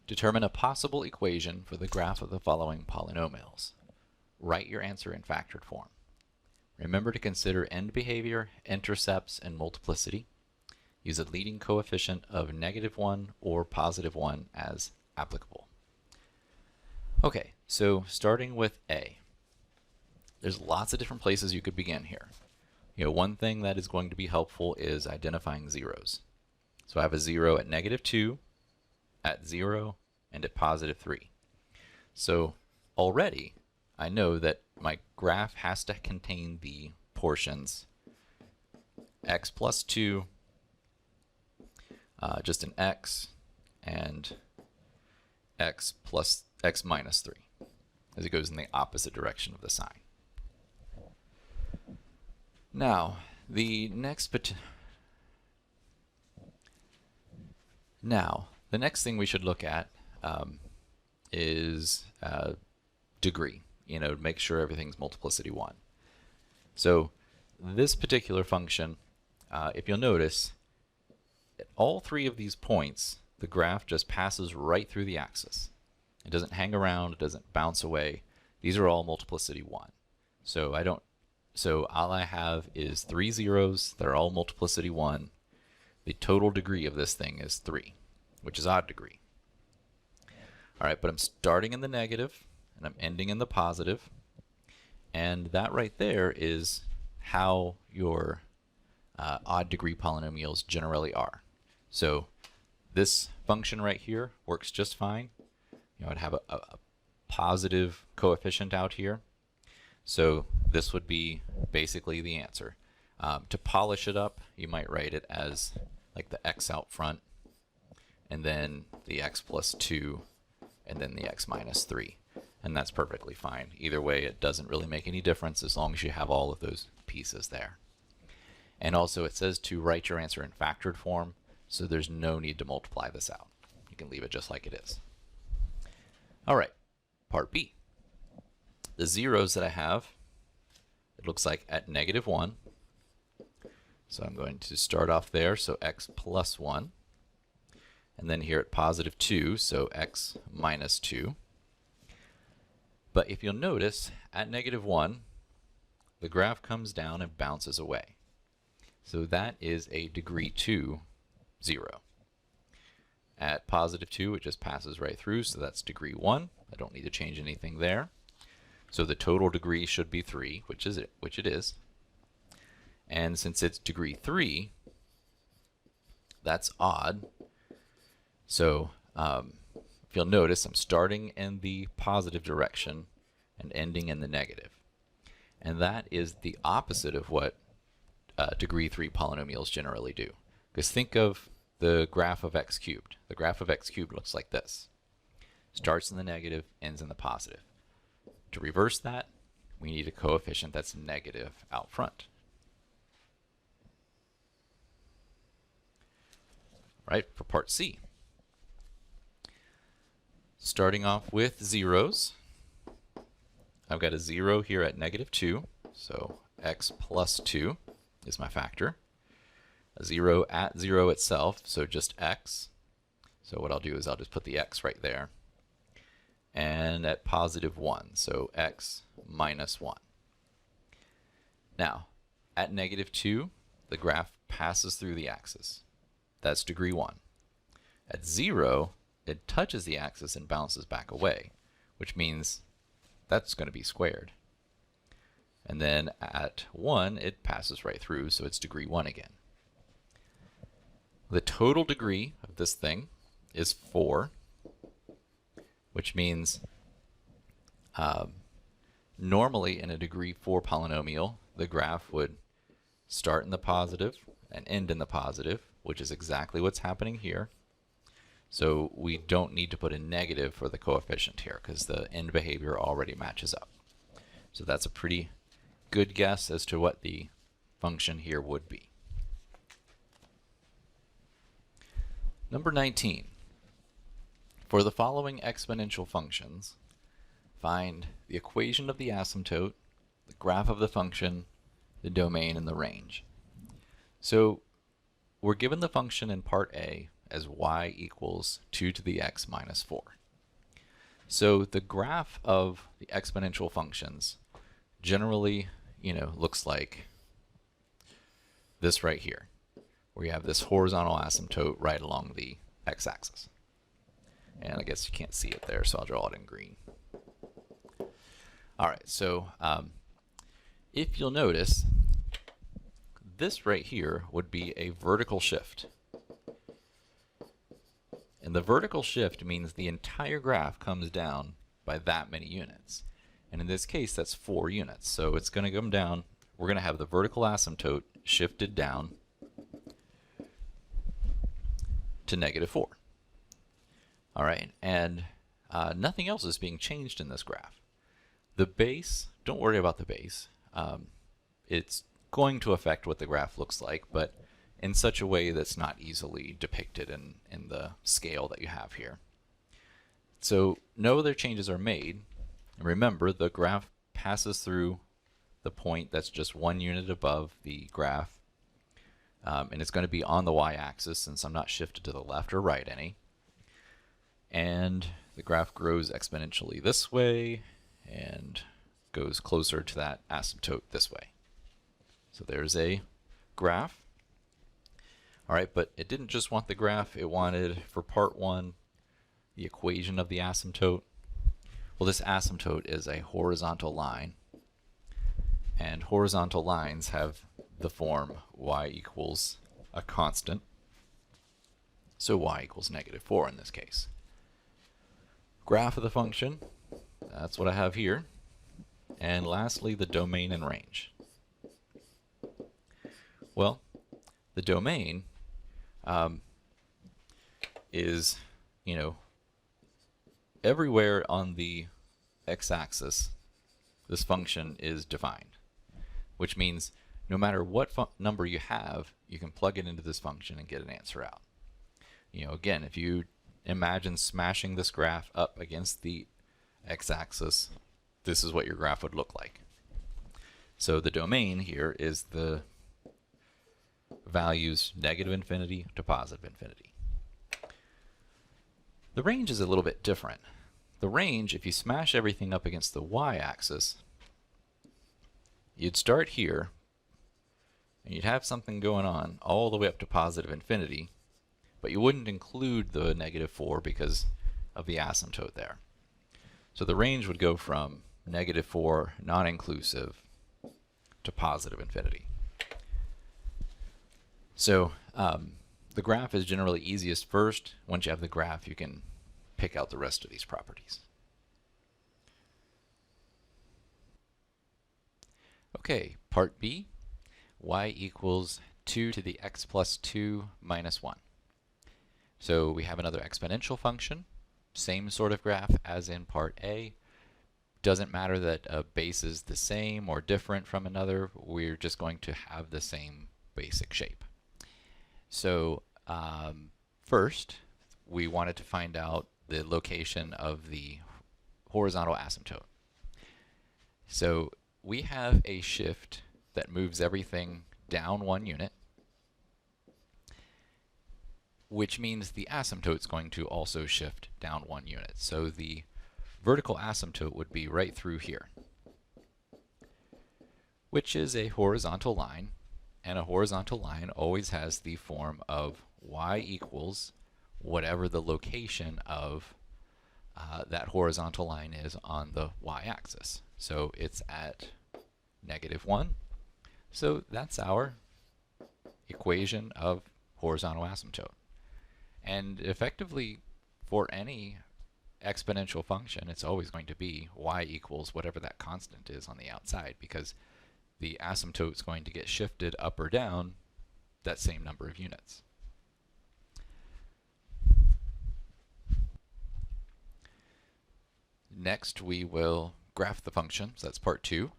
Determine a possible equation for the graph of the following polynomials. Write your answer in factored form. Remember to consider end behavior, intercepts, and multiplicity. Use a leading coefficient of -1 or +1 as applicable. Okay, so starting with A. There's lots of different places you could begin here. One thing that is going to be helpful is identifying zeros. So I have a 0 at -2, at 0, and at +3. So already I know that my graph has to contain the portions x plus 2, just an x, and x plus x minus 3, as it goes in the opposite direction of the sign. Now, the next thing we should look at is degree. Make sure everything's multiplicity 1. So this particular function, if you'll notice, at all three of these points, the graph just passes right through the axis. It doesn't hang around, it doesn't bounce away. These are all multiplicity 1. So all I have is 3 zeros that are all multiplicity 1. The total degree of this thing is 3, which is odd degree. Alright, but I'm starting in the negative and I'm ending in the positive, and that right there is how your odd degree polynomials generally are. So this function right here works just fine. I'd have a positive coefficient out here. So this would be basically the answer. To polish it up, you might write it as like the x out front, and then the x plus 2, and then the x minus 3. And that's perfectly fine. Either way, it doesn't really make any difference as long as you have all of those pieces there. And also it says to write your answer in factored form, so there's no need to multiply this out. You can leave it just like it is. Alright, part B. The zeros that I have, it looks like at -1. So I'm going to start off there, so x plus 1. And then here at +2, so x minus 2. But if you'll notice, at -1, the graph comes down and bounces away. So that is a degree 2, 0. At +2, it just passes right through, so that's degree 1. I don't need to change anything there. So the total degree should be 3, which it is. And since it's degree 3, that's odd. So if you'll notice, I'm starting in the positive direction and ending in the negative. And that is the opposite of what degree 3 polynomials generally do. Because think of the graph of x cubed. The graph of x cubed looks like this. Starts in the negative, ends in the positive. To reverse that, we need a coefficient that's negative out front. Right, for part C. Starting off with zeros, I've got a 0 here at -2, so x plus 2 is my factor. A 0 at 0 itself, so just x. So what I'll do is I'll just put the x right there. And at +1, so x minus 1. Now, at -2, the graph passes through the axis. That's degree 1. At 0, it touches the axis and bounces back away, which means that's going to be squared. And then at 1, it passes right through, so it's degree 1 again. The total degree of this thing is 4, which means normally in a degree 4 polynomial, the graph would start in the positive and end in the positive, which is exactly what's happening here. So we don't need to put a negative for the coefficient here because the end behavior already matches up. So that's a pretty good guess as to what the function here would be. Number 19. For the following exponential functions, find the equation of the asymptote, the graph of the function, the domain, and the range. So we're given the function in part A as y equals 2 to the x minus 4. So the graph of the exponential functions generally, looks like this right here, where you have this horizontal asymptote right along the x-axis. And I guess you can't see it there, so I'll draw it in green. All right, so if you'll notice, this right here would be a vertical shift. And the vertical shift means the entire graph comes down by that many units. And in this case, that's 4 units. So it's going to come down. We're going to have the vertical asymptote shifted down to -4. All right, and nothing else is being changed in this graph. The base, don't worry about the base. It's going to affect what the graph looks like, but in such a way that's not easily depicted in the scale that you have here. So no other changes are made. And remember, the graph passes through the point that's just 1 unit above the graph, and it's going to be on the y-axis since I'm not shifted to the left or right any. And the graph grows exponentially this way and goes closer to that asymptote this way. So there's a graph. All right, but it didn't just want the graph, it wanted, for part 1, the equation of the asymptote. Well, this asymptote is a horizontal line, and horizontal lines have the form y equals a constant, so y equals -4 in this case. Graph of the function, that's what I have here. And lastly, the domain and range. Well, the domain is, everywhere on the x-axis, this function is defined, which means no matter what number you have, you can plug it into this function and get an answer out. Again, if you imagine smashing this graph up against the x-axis, this is what your graph would look like. So the domain here is the values -infinity to +infinity. The range is a little bit different. The range, if you smash everything up against the y-axis, you'd start here, and you'd have something going on all the way up to +infinity, but you wouldn't include the -4 because of the asymptote there. So the range would go from -4, non-inclusive, to +infinity. So the graph is generally easiest first. Once you have the graph, you can pick out the rest of these properties. Okay, part B, y equals 2 to the x plus 2 minus 1. So we have another exponential function, same sort of graph as in part A. Doesn't matter that a base is the same or different from another, we're just going to have the same basic shape. So first, we wanted to find out the location of the horizontal asymptote. So we have a shift that moves everything down 1 unit, which means the asymptote is going to also shift down 1 unit. So the vertical asymptote would be right through here, which is a horizontal line, and a horizontal line always has the form of y equals whatever the location of that horizontal line is on the y-axis. So it's at -1. So that's our equation of horizontal asymptote. And effectively, for any exponential function, it's always going to be y equals whatever that constant is on the outside, because the asymptote is going to get shifted up or down that same number of units. Next, we will graph the function. So that's part 2.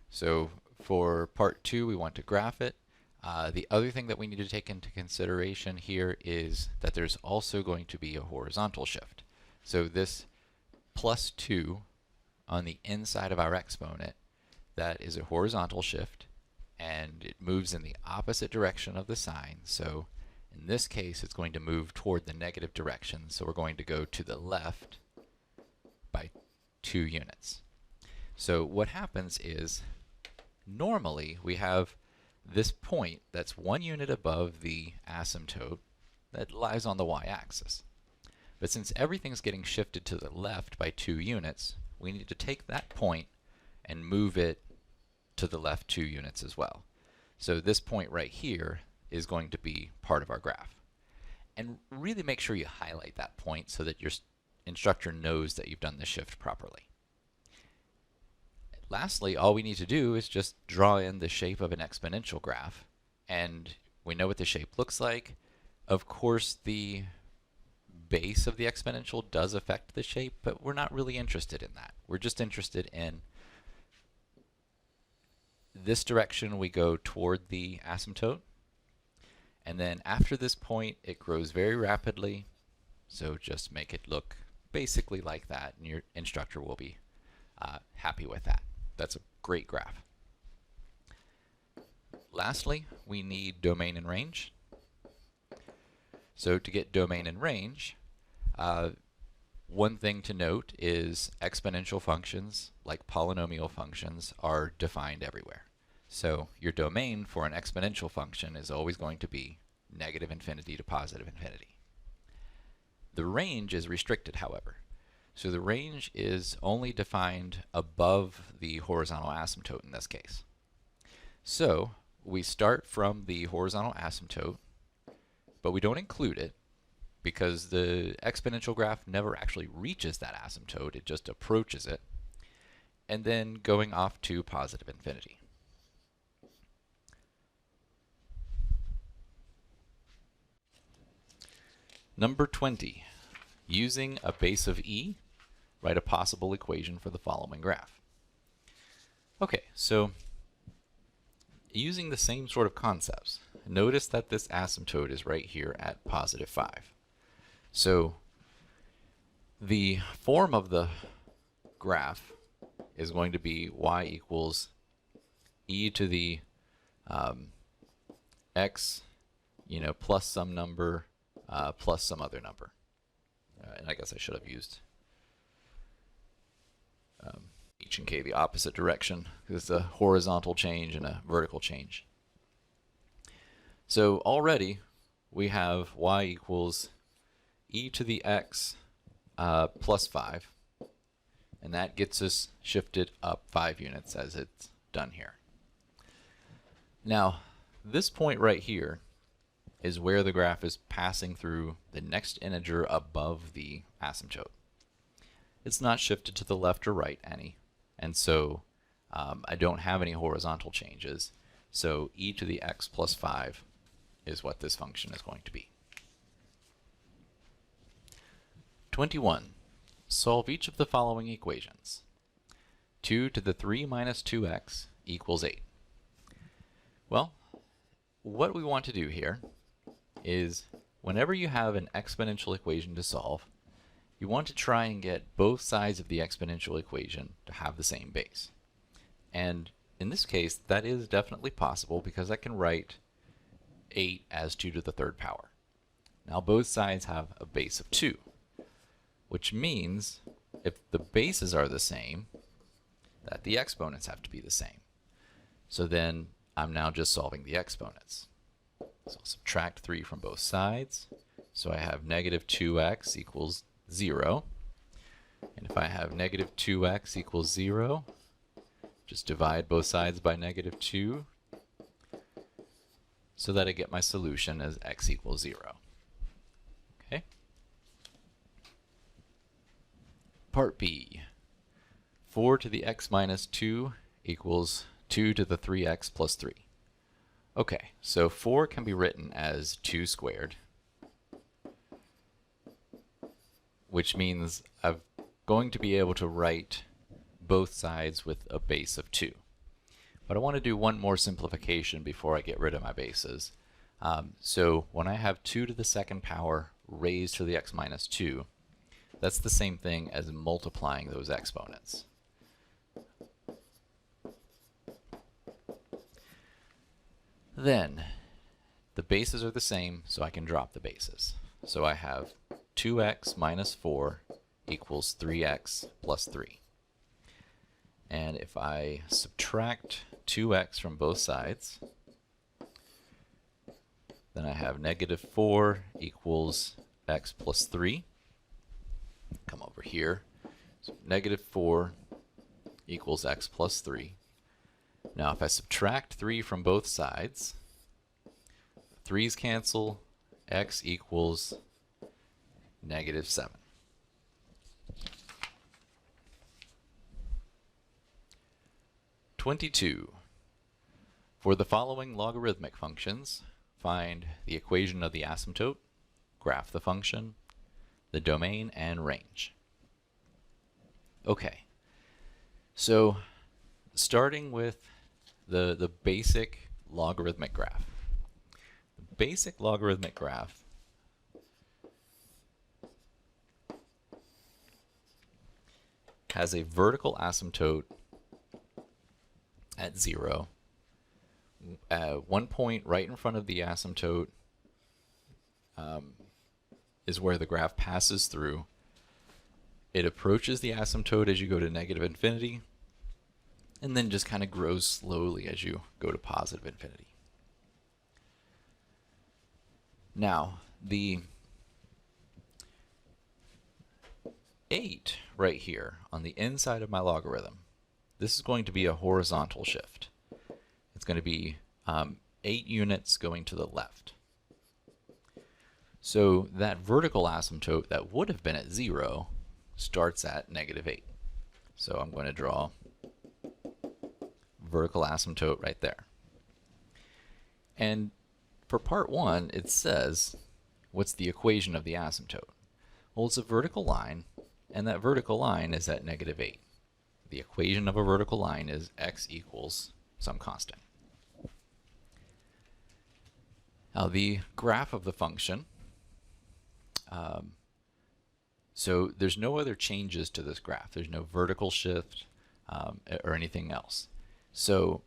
So for part 2, we want to graph it. The other thing that we need to take into consideration here is that there's also going to be a horizontal shift. So this +2 on the inside of our exponent, that is a horizontal shift, and it moves in the opposite direction of the sign. So in this case, it's going to move toward the negative direction. So we're going to go to the left by 2 units. So what happens is, normally we have this point that's 1 unit above the asymptote that lies on the y-axis. But since everything's getting shifted to the left by 2 units, we need to take that point and move it to the left 2 units as well. So this point right here is going to be part of our graph. And really make sure you highlight that point so that your instructor knows that you've done the shift properly. Lastly, all we need to do is just draw in the shape of an exponential graph, and we know what the shape looks like. Of course, the base of the exponential does affect the shape, but we're not really interested in that. We're just interested in this direction. We go toward the asymptote, and then after this point it grows very rapidly, so just make it look basically like that, and your instructor will be happy with that. That's a great graph. Lastly, we need domain and range. So to get domain and range, one thing to note is exponential functions, like polynomial functions, are defined everywhere. So your domain for an exponential function is always going to be -infinity to +infinity. The range is restricted, however. So the range is only defined above the horizontal asymptote in this case. So we start from the horizontal asymptote, but we don't include it because the exponential graph never actually reaches that asymptote, it just approaches it, and then going off to +infinity. Number 20, using a base of e, write a possible equation for the following graph. Okay, so using the same sort of concepts, notice that this asymptote is right here at +5. So the form of the graph is going to be y equals e to the x, plus some number plus some other number. And I guess I should have used h and k the opposite direction, because it's a horizontal change and a vertical change. So already we have y equals e to the x plus 5, and that gets us shifted up 5 units as it's done here. Now, this point right here is where the graph is passing through the next integer above the asymptote. It's not shifted to the left or right any, and so I don't have any horizontal changes. So e to the x plus 5 is what this function is going to be. 21. Solve each of the following equations. 2 to the 3 minus 2x equals 8. Well, what we want to do here is whenever you have an exponential equation to solve, you want to try and get both sides of the exponential equation to have the same base. And in this case, that is definitely possible because I can write 8 as 2 to the third power. Now both sides have a base of 2, which means if the bases are the same, that the exponents have to be the same. So then I'm now just solving the exponents. So I'll subtract 3 from both sides. So I have negative 2x equals 0. And if I have negative 2x equals 0, just divide both sides by negative 2 so that I get my solution as x equals 0. Okay. Part B. 4 to the x minus 2 equals 2 to the 3x plus 3. Okay, so 4 can be written as 2 squared, which means I'm going to be able to write both sides with a base of 2. But I want to do one more simplification before I get rid of my bases. So when I have 2 to the second power raised to the x minus 2, that's the same thing as multiplying those exponents. Then the bases are the same, so I can drop the bases. So I have 2x minus 4 equals 3x plus 3. And if I subtract 2x from both sides, then I have negative 4 equals x plus 3. Come over here. So negative 4 equals x plus 3. Now if I subtract 3 from both sides, 3's cancel, x equals negative 7. (22) For the following logarithmic functions, find the equation of the asymptote, graph the function, the domain, and range. Okay, so starting with the basic logarithmic graph. The basic logarithmic graph has a vertical asymptote at 0. One point right in front of the asymptote is where the graph passes through. It approaches the asymptote as you go to negative infinity, and then just kind of grows slowly as you go to positive infinity. Now, the 8 right here on the inside of my logarithm, this is going to be a horizontal shift. It's going to be 8 units going to the left. So that vertical asymptote that would have been at 0 starts at negative 8. So I'm going to draw vertical asymptote right there. And for part 1, it says, what's the equation of the asymptote? Well, it's a vertical line, and that vertical line is at negative 8. The equation of a vertical line is x equals some constant. Now the graph of the function, so there's no other changes to this graph. There's no vertical shift or anything else. So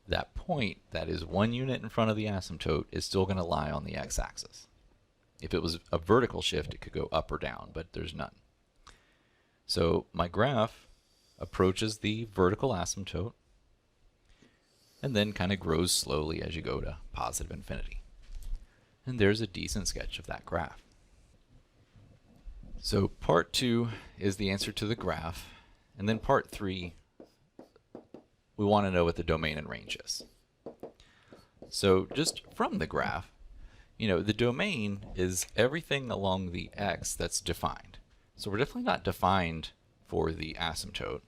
that point that is 1 unit in front of the asymptote is still going to lie on the x-axis. If it was a vertical shift, it could go up or down, but there's none. So my graph approaches the vertical asymptote and then kind of grows slowly as you go to positive infinity. And there's a decent sketch of that graph. So part 2 is the answer to the graph, and then part 3, we want to know what the domain and range is. So just from the graph, the domain is everything along the x that's defined. So we're definitely not defined for the asymptote,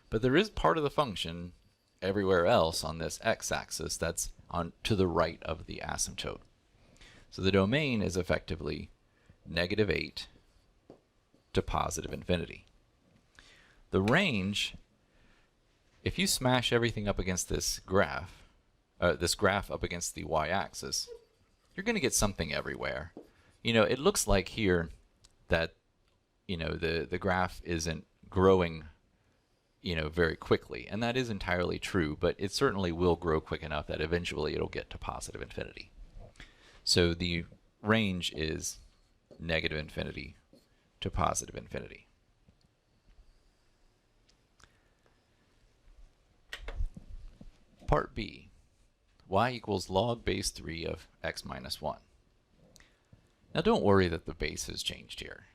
but there is part of the function everywhere else on this x-axis that's on to the right of the asymptote. So the domain is effectively negative 8 to positive infinity. The range, if you smash everything up against this graph up against the y-axis, you're going to get something everywhere. You know, it looks like here that, you know, the graph isn't growing, you know, very quickly, and that is entirely true, but it certainly will grow quick enough that eventually it'll get to positive infinity. So the range is negative infinity to positive infinity. Part B, y equals log base 3 of x minus 1. Now don't worry that the base has changed here.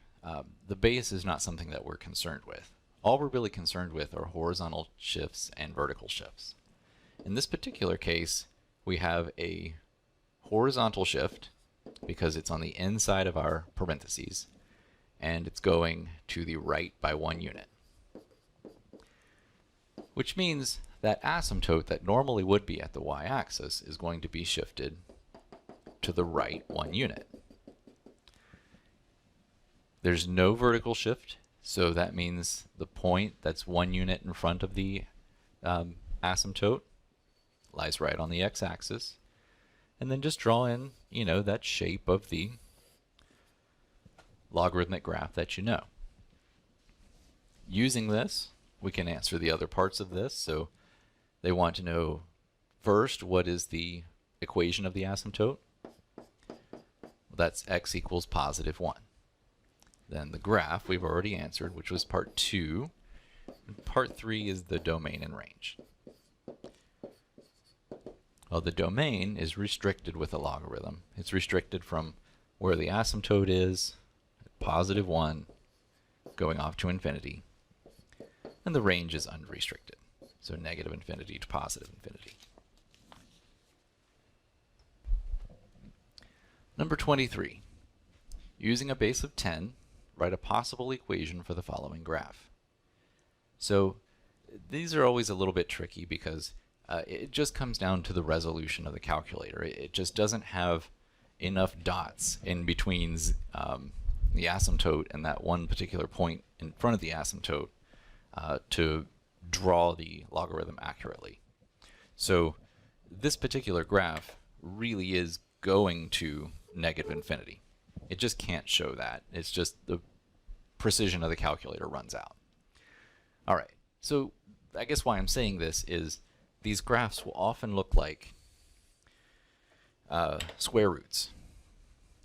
The base is not something that we're concerned with. All we're really concerned with are horizontal shifts and vertical shifts. In this particular case, we have a horizontal shift because it's on the inside of our parentheses, and it's going to the right by 1 unit. Which means that asymptote that normally would be at the y-axis is going to be shifted to the right 1 unit. There's no vertical shift, so that means the point that's 1 unit in front of the asymptote lies right on the x-axis. And then just draw in, you know, that shape of the logarithmic graph that you know. Using this, we can answer the other parts of this. So they want to know first, what is the equation of the asymptote? Well, that's x equals positive 1. Then the graph we've already answered, which was part 2. Part 3 is the domain and range. Well, the domain is restricted with a logarithm. It's restricted from where the asymptote is, positive 1, going off to infinity. And the range is unrestricted, so negative infinity to positive infinity. Number 23. Using a base of 10, write a possible equation for the following graph. So these are always a little bit tricky because it just comes down to the resolution of the calculator. It just doesn't have enough dots in between the asymptote and that one particular point in front of the asymptote to draw the logarithm accurately. So this particular graph really is going to negative infinity. It just can't show that. It's just the precision of the calculator runs out. All right, so I guess why I'm saying this is these graphs will often look like square roots.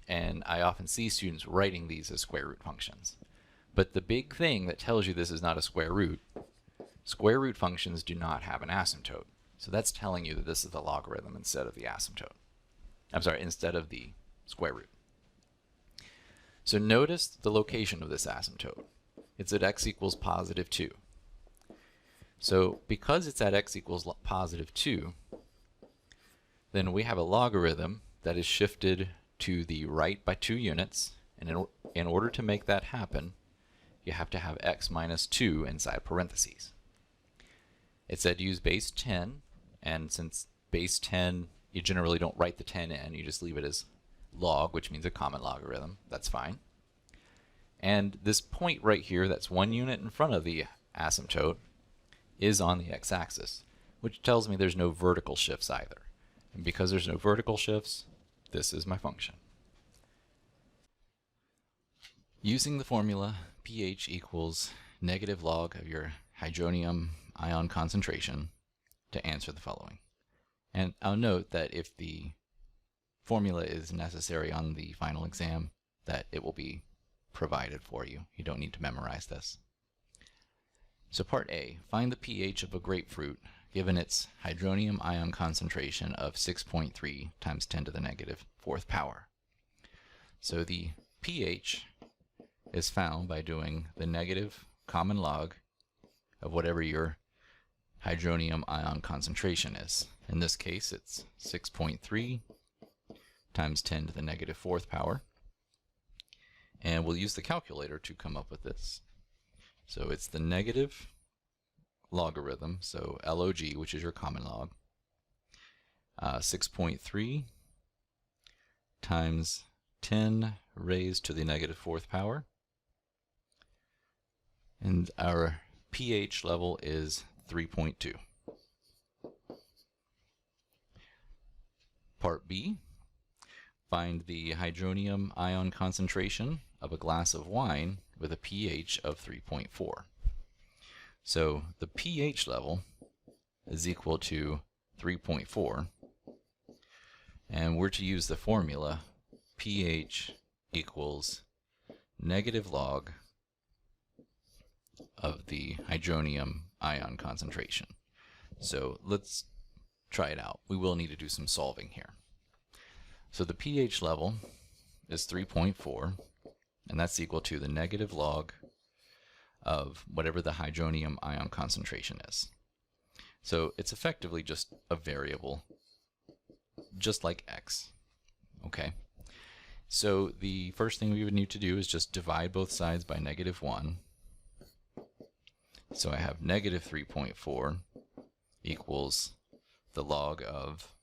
And I often see students writing these as square root functions. But the big thing that tells you this is not a square root functions do not have an asymptote. So that's telling you that this is the logarithm instead of the asymptote. I'm sorry, instead of the square root. So notice the location of this asymptote. It's at x equals positive 2. So because it's at x equals positive 2, then we have a logarithm that is shifted to the right by 2 units. And in order to make that happen, you have to have x minus 2 inside parentheses. It said use base 10, and since base 10, you generally don't write the 10 in, you just leave it as log, which means a common logarithm. That's fine. And this point right here, that's 1 unit in front of the asymptote, is on the x-axis, which tells me there's no vertical shifts either. And because there's no vertical shifts, this is my function. Using the formula pH equals negative log of your hydronium ion concentration to answer the following. And I'll note that if the formula is necessary on the final exam, that it will be provided for you. You don't need to memorize this. So part A, find the pH of a grapefruit given its hydronium ion concentration of 6.3 times 10 to the negative 4th power. So the pH is found by doing the negative common log of whatever your hydronium ion concentration is. In this case, it's 6.3 times 10 to the negative 4th power. And we'll use the calculator to come up with this. So it's the negative logarithm, so log, which is your common log, 6.3 times 10 raised to the negative 4th power And our pH level is 3.2. Part B, find the hydronium ion concentration of a glass of wine with a pH of 3.4. So the pH level is equal to 3.4, and we're to use the formula pH equals negative log of the hydronium ion concentration. So let's try it out. We will need to do some solving here. So the pH level is 3.4, and that's equal to the negative log of whatever the hydronium ion concentration is. So it's effectively just a variable, just like x. Okay. So the first thing we would need to do is just divide both sides by -1. So I have -3.4 equals the log of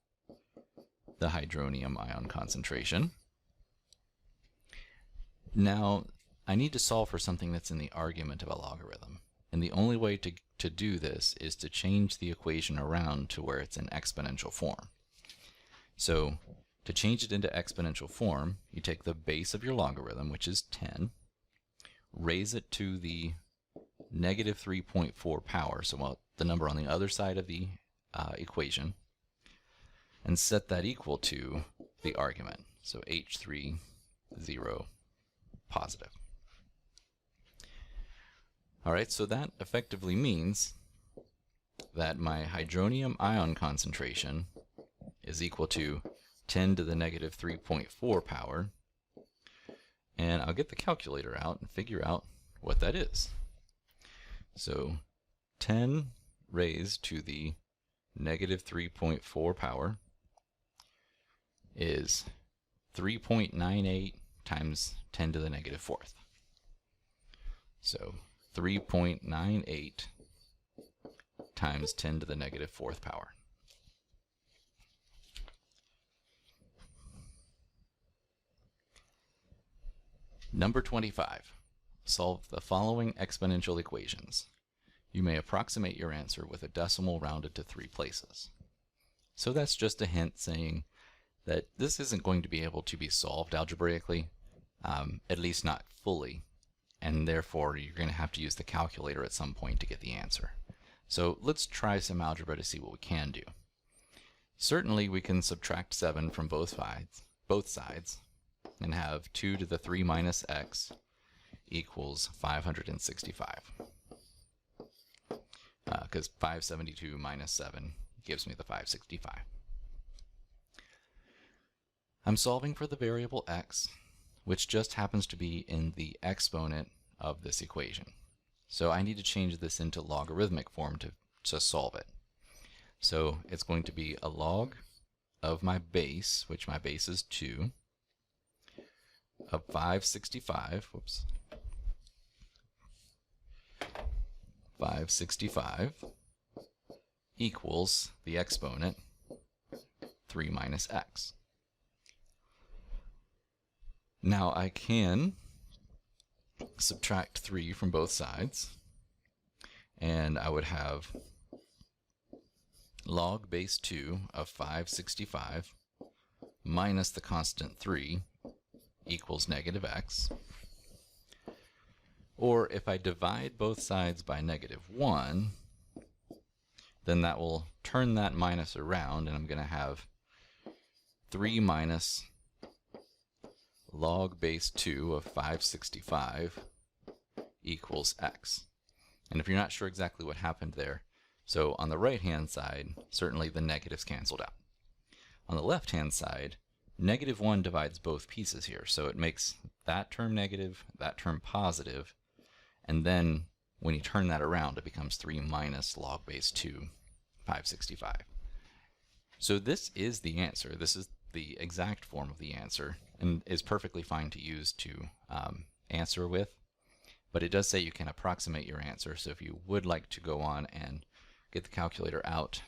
the hydronium ion concentration. Now, I need to solve for something that's in the argument of a logarithm. And the only way to do this is to change the equation around to where it's in exponential form. So, to change it into exponential form, you take the base of your logarithm, which is 10, raise it to the -3.4 power, so the number on the other side of the equation, and set that equal to the argument, so h3, 0, positive. All right, so that effectively means that my hydronium ion concentration is equal to 10 to the -3.4 power, and I'll get the calculator out and figure out what that is. So 10 raised to the -3.4 power is 3.98 times 10 to the -4th. So 3.98 times 10 to the -4th power. Number 25. Solve the following exponential equations. You may approximate your answer with a decimal rounded to 3 places. So that's just a hint saying that this isn't going to be able to be solved algebraically, at least not fully, and therefore you're going to have to use the calculator at some point to get the answer. So let's try some algebra to see what we can do. Certainly we can subtract 7 from both sides, and have 2 to the 3 minus x equals 565. Because 572 minus 7 gives me the 565. I'm solving for the variable x, which just happens to be in the exponent of this equation. So I need to change this into logarithmic form to solve it. So it's going to be a log of my base, which my base is 2, of 565, 565 equals the exponent 3 minus x. Now I can subtract 3 from both sides, and I would have log base 2 of 565 minus the constant 3 equals -x. Or if I divide both sides by -1, then that will turn that minus around, and I'm going to have 3 minus log base 2 of 565 equals x. And if you're not sure exactly what happened there, so on the right-hand side, certainly the negatives canceled out. On the left-hand side, -1 divides both pieces here, so it makes that term negative, that term positive, and then when you turn that around, it becomes 3 minus log base 2, 565. So this is the answer. This is the exact form of the answer, and is perfectly fine to use to answer with. But it does say you can approximate your answer, so if you would like to go on and get the calculator out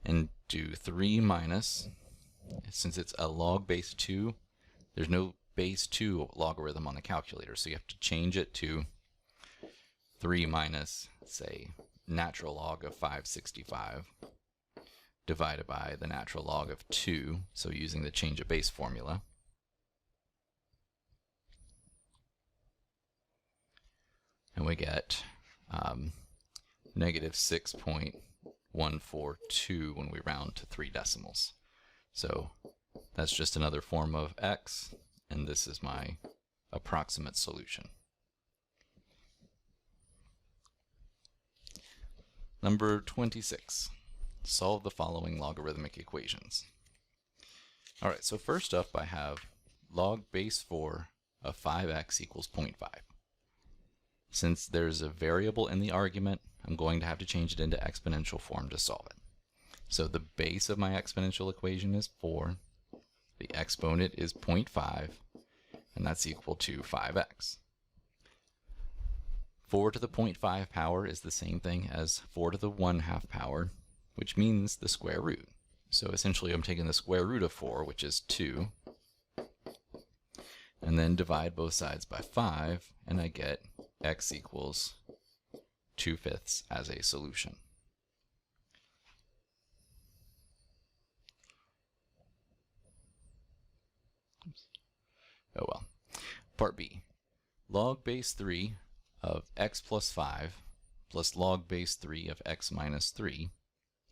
and do 3 minus, since it's a log base 2, there's no base 2 logarithm on the calculator, so you have to change it to 3 minus, say, natural log of 565 divided by the natural log of 2, so using the change of base formula. And we get negative 6.142 when we round to 3 decimals. So that's just another form of x, and this is my approximate solution. Number 26. Solve the following logarithmic equations. All right, so first up I have log base 4 of 5x equals 0.5. Since there's a variable in the argument, I'm going to have to change it into exponential form to solve it. So the base of my exponential equation is 4, the exponent is 0.5, and that's equal to 5x. 4 to the 0.5 power is the same thing as 4 to the 1/2 power, which means the square root. So essentially I'm taking the square root of 4, which is 2, and then divide both sides by 5, and I get x equals 2/5 as a solution. Oh well. Part B. Log base 3 of x plus 5 plus log base 3 of x minus 3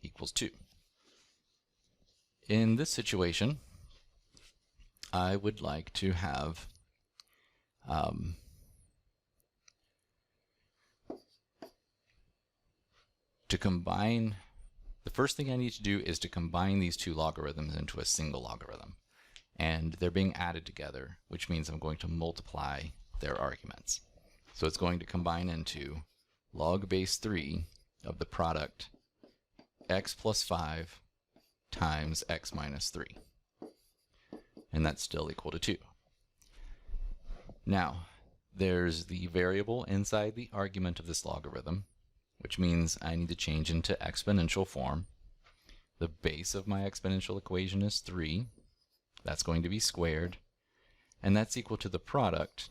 equals 2. In this situation, I would like to have to combine. The first thing I need to do is to combine these two logarithms into a single logarithm. And they're being added together, which means I'm going to multiply their arguments. So it's going to combine into log base 3 of the product x plus 5 times x minus 3. And that's still equal to 2. Now, there's the variable inside the argument of this logarithm, which means I need to change into exponential form. The base of my exponential equation is 3. That's going to be squared, and that's equal to the product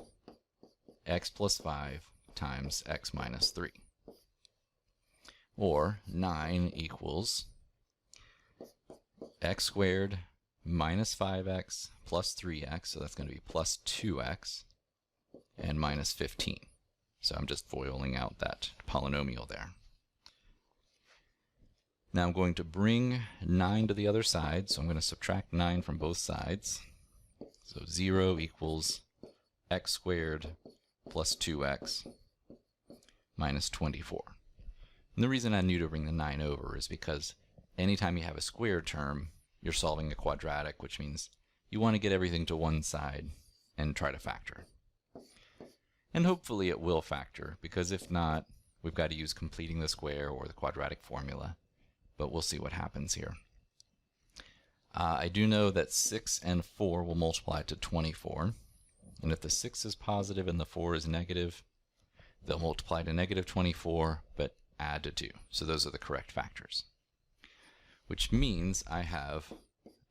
x plus 5 times x minus 3. Or 9 equals x squared minus 5x plus 3x, so that's going to be plus 2x, and minus 15. So I'm just FOILing out that polynomial there. Now I'm going to bring 9 to the other side, so I'm going to subtract 9 from both sides. So 0 equals x squared plus 2x minus 24. And the reason I knew to bring the 9 over is because anytime you have a squared term, you're solving a quadratic, which means you want to get everything to one side and try to factor. And hopefully it will factor, because if not, we've got to use completing the square or the quadratic formula. But we'll see what happens here. I do know that 6 and 4 will multiply to 24. And if the 6 is positive and the 4 is negative, they'll multiply to negative 24, but add to 2. So those are the correct factors. Which means I have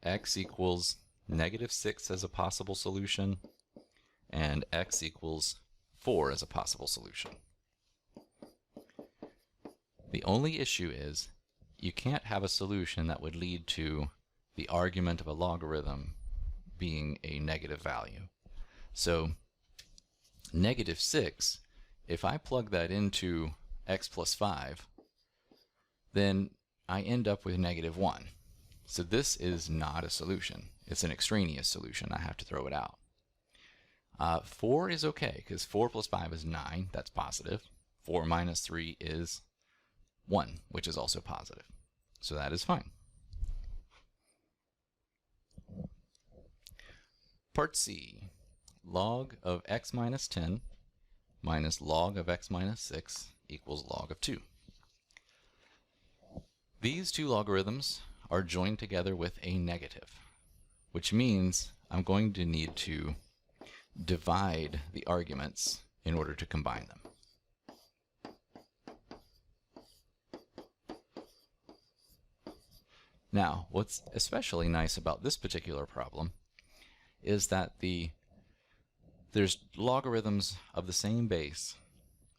x equals negative 6 as a possible solution, and x equals 4 as a possible solution. The only issue is you can't have a solution that would lead to the argument of a logarithm being a negative value. So negative 6, if I plug that into x plus 5, then I end up with negative 1. So this is not a solution. It's an extraneous solution. I have to throw it out. 4 is okay, because 4 plus 5 is 9. That's positive. 4 minus 3 is 1, which is also positive. So that is fine. Part C. Log of x minus 10 minus log of x minus 6 equals log of 2. These two logarithms are joined together with a negative, which means I'm going to need to divide the arguments in order to combine them. Now, what's especially nice about this particular problem is that there's logarithms of the same base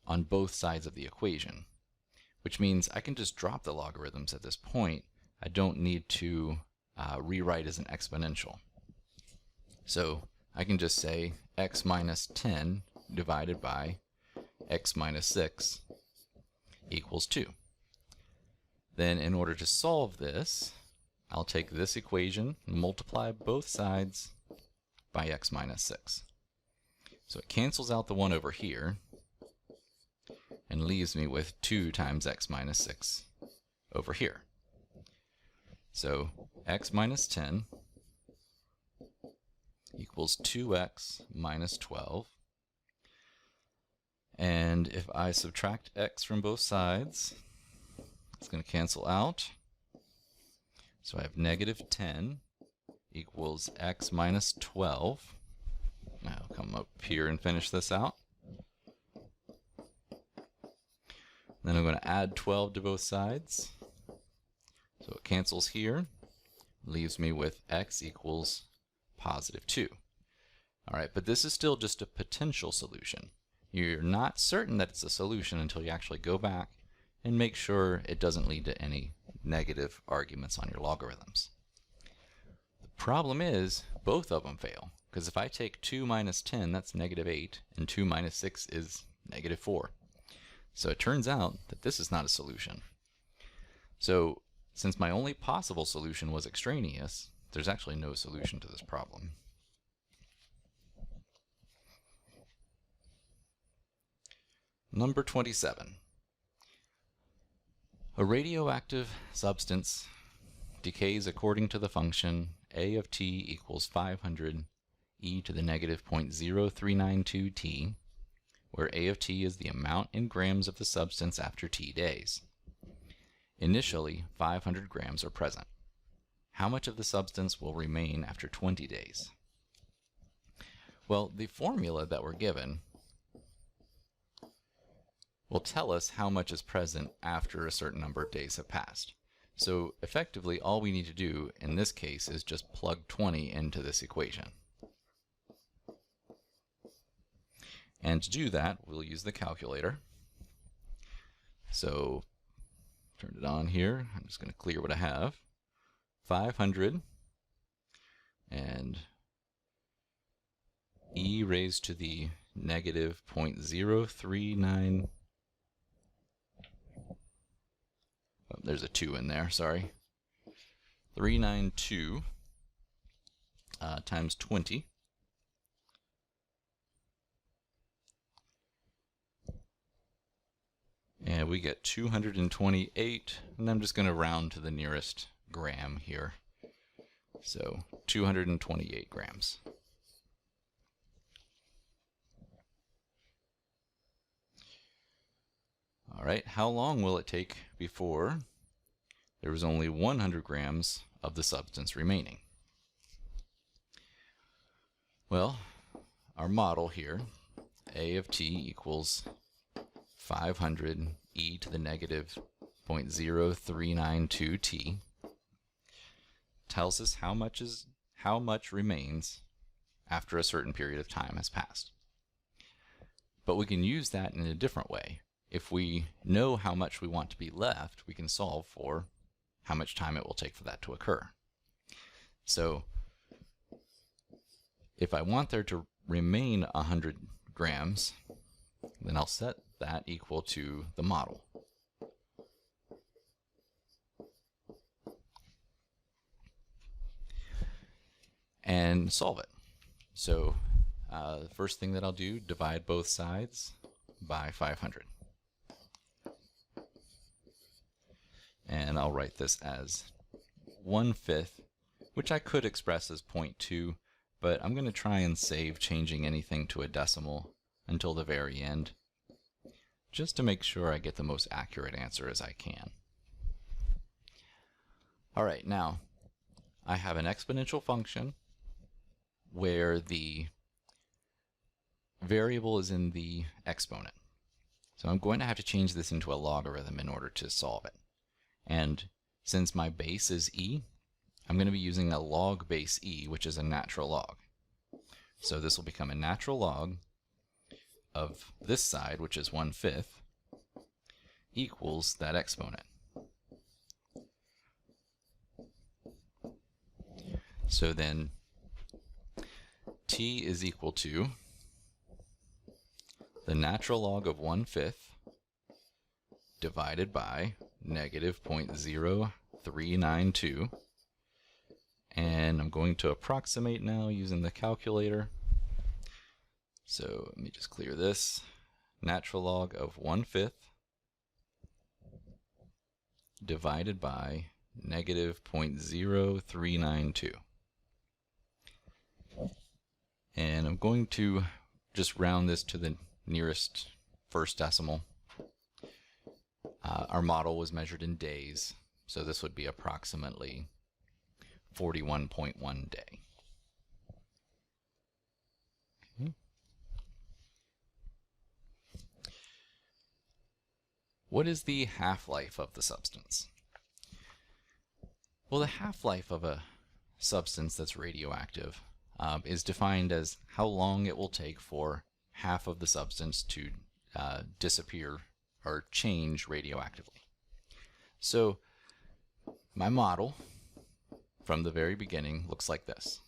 on both sides of the equation, which means I can just drop the logarithms at this point. I don't need to rewrite as an exponential. So I can just say x minus 10 divided by x minus 6 equals 2. Then in order to solve this, I'll take this equation and multiply both sides by x minus 6. So it cancels out the 1 over here and leaves me with 2 times x minus 6 over here. So x minus 10 equals 2x minus 12. And if I subtract x from both sides, it's going to cancel out. So I have negative 10 equals x minus 12. Now I'll come up here and finish this out. Then I'm going to add 12 to both sides. So it cancels here, leaves me with x equals positive 2. All right, but this is still just a potential solution. You're not certain that it's a solution until you actually go back and make sure it doesn't lead to any negative arguments on your logarithms. The problem is both of them fail, because if I take 2 minus 10, that's negative 8, and 2 minus 6 is negative 4. So it turns out that this is not a solution. So since my only possible solution was extraneous, there's actually no solution to this problem. Number 27. A radioactive substance decays according to the function a of t equals 500 e to the negative 0.0392 t, where a of t is the amount in grams of the substance after t days. Initially, 500 grams are present. How much of the substance will remain after 20 days? Well, the formula that we're given will tell us how much is present after a certain number of days have passed. So effectively, all we need to do in this case is just plug 20 into this equation. And to do that, we'll use the calculator. So turn it on here. I'm just going to clear what I have. 500 and e raised to the negative 0.039. Oh, there's a 2 in there, sorry. 392 times 20. And we get 228, and I'm just going to round to the nearest gram here. So 228 grams. All right, how long will it take before there was only 100 grams of the substance remaining? Well, our model here, a of t equals 500 e to the negative 0.0392 t, tells us how much remains after a certain period of time has passed. But we can use that in a different way. If we know how much we want to be left, we can solve for how much time it will take for that to occur. So if I want there to remain 100 grams, then I'll set that equal to the model. And solve it. So the first thing that I'll do, divide both sides by 500. And I'll write this as 1/5, which I could express as 0.2, but I'm going to try and save changing anything to a decimal until the very end, just to make sure I get the most accurate answer as I can. All right, now I have an exponential function where the variable is in the exponent. So I'm going to have to change this into a logarithm in order to solve it. And since my base is e, I'm going to be using a log base e, which is a natural log. So this will become a natural log of this side, which is 1/5, equals that exponent. So then t is equal to the natural log of 1/5 divided by negative 0.0392. And I'm going to approximate now using the calculator. So let me just clear this. Natural log of 1/5 divided by negative 0.0392. And I'm going to just round this to the nearest first decimal. Our model was measured in days, so this would be approximately 41.1 day. Okay. What is the half-life of the substance? Well, the half-life of a substance that's radioactive is defined as how long it will take for half of the substance to disappear or change radioactively. So my model from the very beginning looks like this.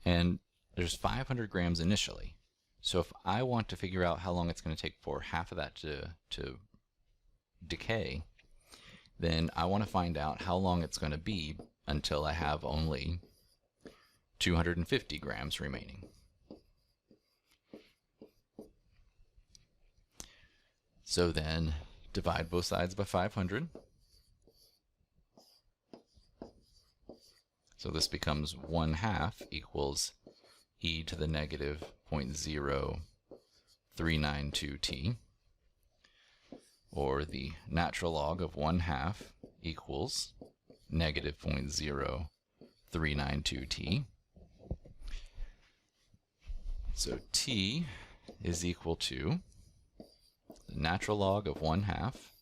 And there's 500 grams initially. So if I want to figure out how long it's going to take for half of that to decay, then I want to find out how long it's going to be until I have only 250 grams remaining. So then divide both sides by 500. So this becomes 1/2 equals e to the negative 0.0392t, or the natural log of 1/2 equals negative 0.0392t. So t is equal to the natural log of 1/2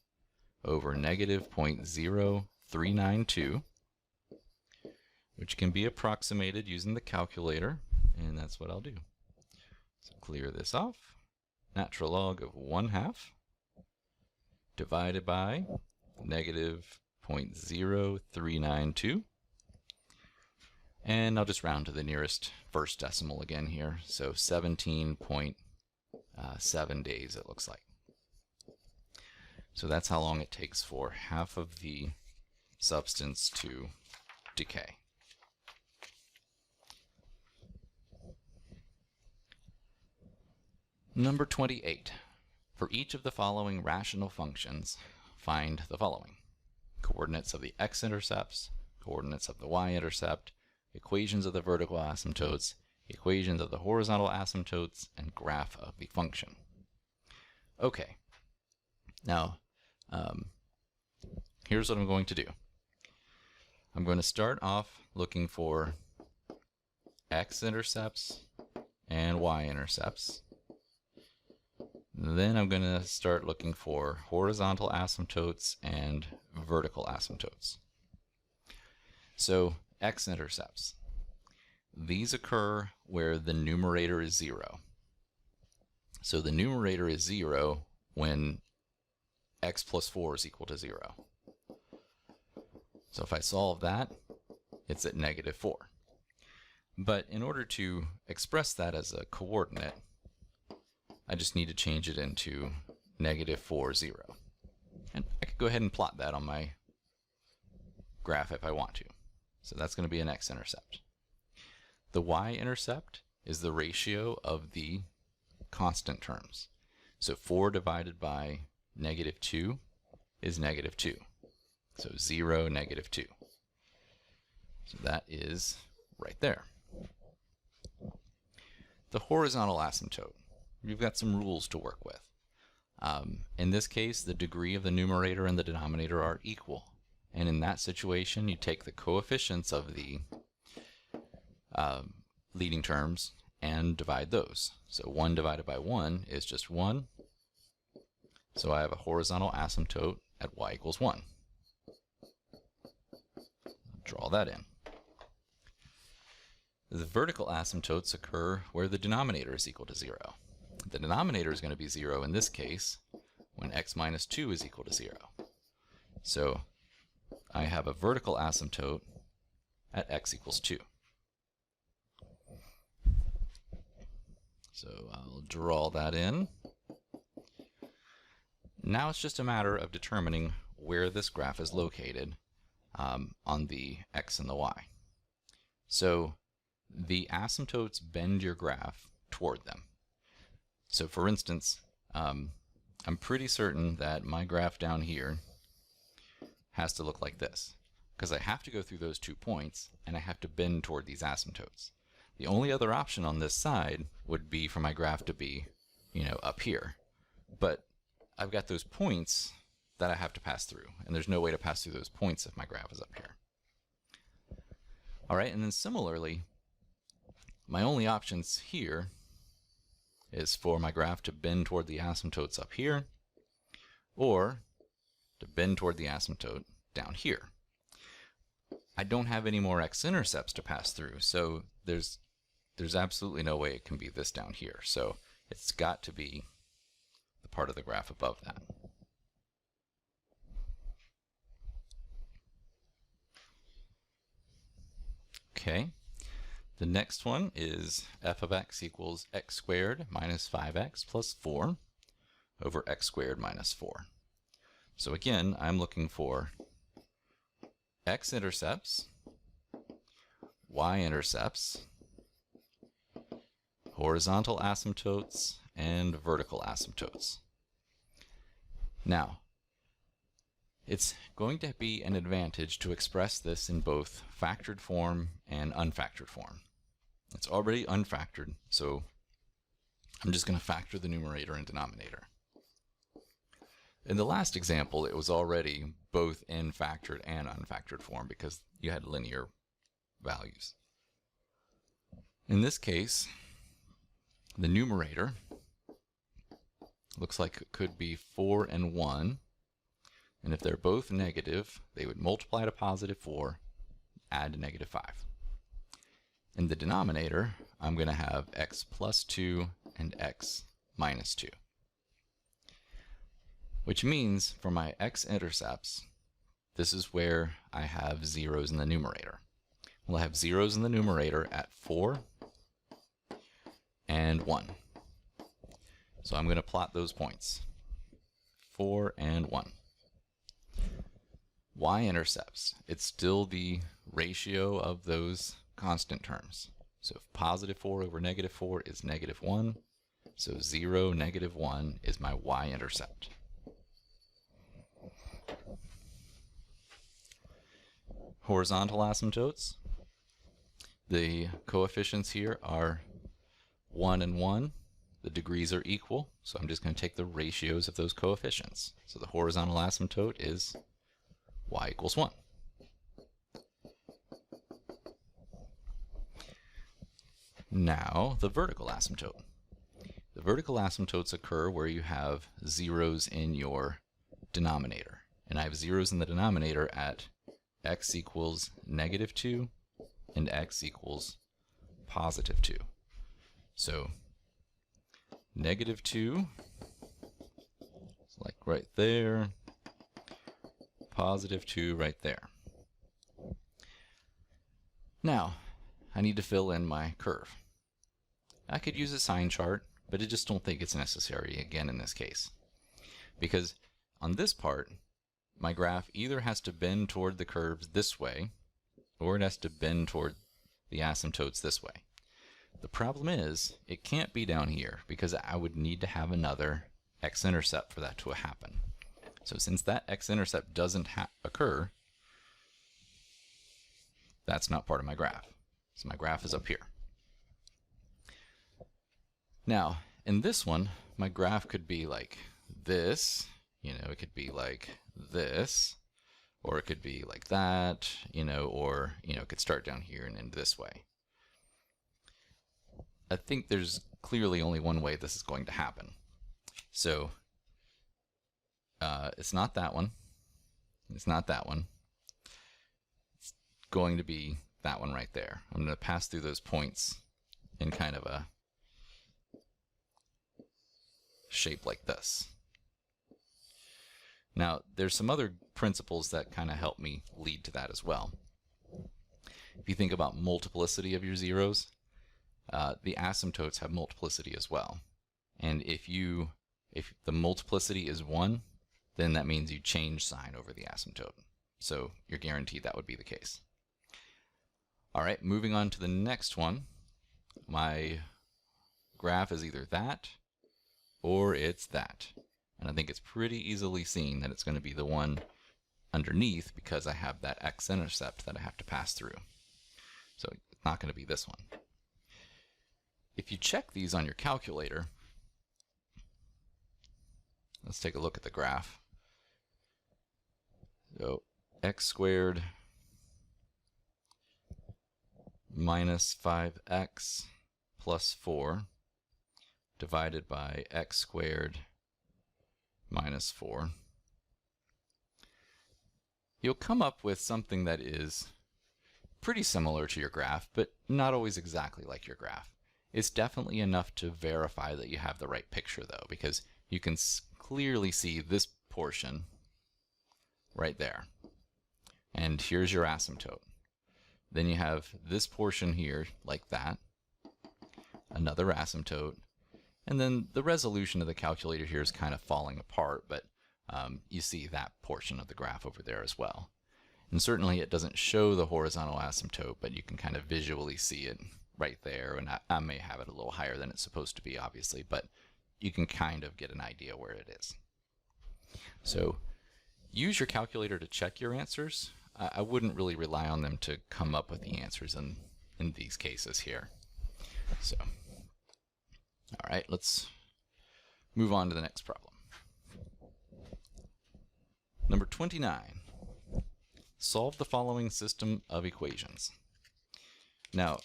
over negative 0.0392, which can be approximated using the calculator, and that's what I'll do. So clear this off. Natural log of 1/2 divided by negative 0.0392. And I'll just round to the nearest first decimal again here. So 17.7 days it looks like. So that's how long it takes for half of the substance to decay. Number 28. For each of the following rational functions, find the following: coordinates of the x-intercepts, coordinates of the y-intercept, equations of the vertical asymptotes, equations of the horizontal asymptotes, and graph of the function. Okay, now here's what I'm going to do. I'm going to start off looking for x-intercepts and y-intercepts. Then I'm going to start looking for horizontal asymptotes and vertical asymptotes. So x-intercepts. These occur where the numerator is 0. So the numerator is 0 when x plus 4 is equal to 0. So if I solve that, it's at negative 4. But in order to express that as a coordinate, I just need to change it into negative 4, 0. And I could go ahead and plot that on my graph if I want to. So that's going to be an x-intercept. The y-intercept is the ratio of the constant terms. So 4 divided by negative 2 is negative 2. So 0, negative 2. So that is right there. The horizontal asymptote. You've got some rules to work with. In this case, the degree of the numerator and the denominator are equal. And in that situation, you take the coefficients of the leading terms and divide those. So 1 divided by 1 is just 1. So I have a horizontal asymptote at y equals 1. Draw that in. The vertical asymptotes occur where the denominator is equal to 0. The denominator is going to be 0 in this case when x minus 2 is equal to 0. So I have a vertical asymptote at x equals 2. So I'll draw that in. Now it's just a matter of determining where this graph is located on the x and the y. So the asymptotes bend your graph toward them. So for instance, I'm pretty certain that my graph down here has to look like this, because I have to go through those 2 points and I have to bend toward these asymptotes. The only other option on this side would be for my graph to be, up here. But I've got those points that I have to pass through, and there's no way to pass through those points if my graph is up here. All right, and then similarly, my only options here is for my graph to bend toward the asymptotes up here, or to bend toward the asymptote down here. I don't have any more x-intercepts to pass through, so there's absolutely no way it can be this down here. So it's got to be the part of the graph above that. Okay, the next one is f of x equals x squared minus 5x plus 4 over x squared minus 4. So again, I'm looking for x-intercepts, y-intercepts, horizontal asymptotes, and vertical asymptotes. Now, it's going to be an advantage to express this in both factored form and unfactored form. It's already unfactored, so I'm just going to factor the numerator and denominator. In the last example, it was already both in factored and unfactored form because you had linear values. In this case, the numerator looks like it could be 4 and 1. And if they're both negative, they would multiply to positive 4, add to negative 5. In the denominator, I'm going to have x plus 2 and x minus 2. Which means for my x-intercepts, this is where I have zeros in the numerator. Well, I have zeros in the numerator at 4 and 1. So I'm going to plot those points, 4 and 1. Y-intercepts, it's still the ratio of those constant terms. So if positive 4 over negative 4 is negative 1, so 0, negative 1 is my y-intercept. Horizontal asymptotes, the coefficients here are 1 and 1. The degrees are equal, so I'm just going to take the ratios of those coefficients. So the horizontal asymptote is y equals 1. Now, the vertical asymptote. The vertical asymptotes occur where you have zeros in your denominator. And I have zeros in the denominator at x equals negative 2 and x equals positive 2. So negative 2, like right there, positive 2 right there. Now, I need to fill in my curve. I could use a sign chart, but I just don't think it's necessary again in this case. Because on this part, my graph either has to bend toward the curves this way, or it has to bend toward the asymptotes this way. The problem is, it can't be down here, because I would need to have another x-intercept for that to happen. So since that x-intercept doesn't occur, that's not part of my graph. So my graph is up here. Now, in this one, my graph could be like this, it could be like this, or it could be like that, or, it could start down here and end this way. I think there's clearly only one way this is going to happen. So it's not that one. It's not that one. It's going to be that one right there. I'm going to pass through those points in kind of a shape like this. Now, there's some other principles that kind of help me lead to that as well. If you think about multiplicity of your zeros, the asymptotes have multiplicity as well. And if the multiplicity is 1, then that means you change sign over the asymptote. So you're guaranteed that would be the case. All right, moving on to the next one. My graph is either that or it's that. And I think it's pretty easily seen that it's going to be the one underneath because I have that x-intercept that I have to pass through. So it's not going to be this one. If you check these on your calculator, let's take a look at the graph. So x squared minus 5x plus 4 divided by x squared minus 4. You'll come up with something that is pretty similar to your graph, but not always exactly like your graph. It's definitely enough to verify that you have the right picture, though, because you can clearly see this portion right there. And here's your asymptote. Then you have this portion here, like that, another asymptote, and then the resolution of the calculator here is kind of falling apart, but you see that portion of the graph over there as well. And certainly it doesn't show the horizontal asymptote, but you can kind of visually see it right there, and I may have it a little higher than it's supposed to be, obviously, but you can kind of get an idea where it is. So use your calculator to check your answers. I wouldn't really rely on them to come up with the answers in these cases here. So, all right, let's move on to the next problem. Number 29. Solve the following system of equations. Now,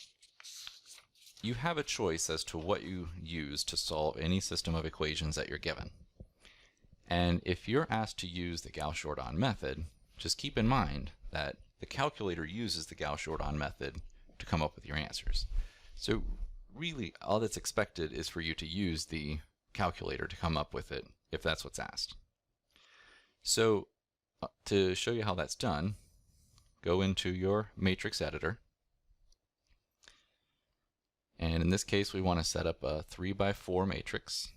you have a choice as to what you use to solve any system of equations that you're given. And if you're asked to use the Gauss-Jordan method, just keep in mind that the calculator uses the Gauss-Jordan method to come up with your answers. So really, all that's expected is for you to use the calculator to come up with it, if that's what's asked. So to show you how that's done, go into your matrix editor. And in this case, we want to set up a 3x4 matrix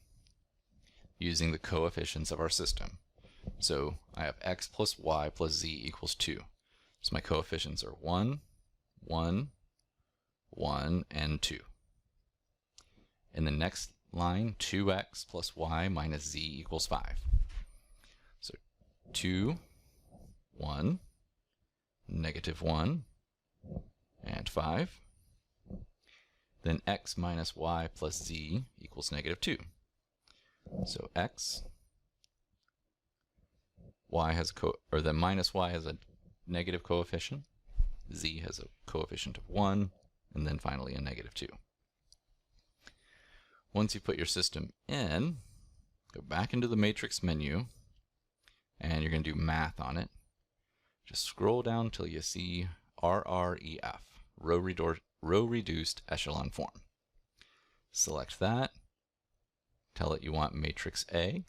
using the coefficients of our system. So I have x plus y plus z equals 2. So my coefficients are 1, 1, 1, and 2. In the next line, 2x plus y minus z equals 5. So 2, 1, negative 1, and 5. Then x minus y plus z equals negative 2. So x, y has the minus y has a negative coefficient, z has a coefficient of 1, and then finally a negative 2. Once you put your system in, go back into the matrix menu, and you're going to do math on it. Just scroll down till you see RREF, row reduced echelon form. Select that, tell it you want matrix A,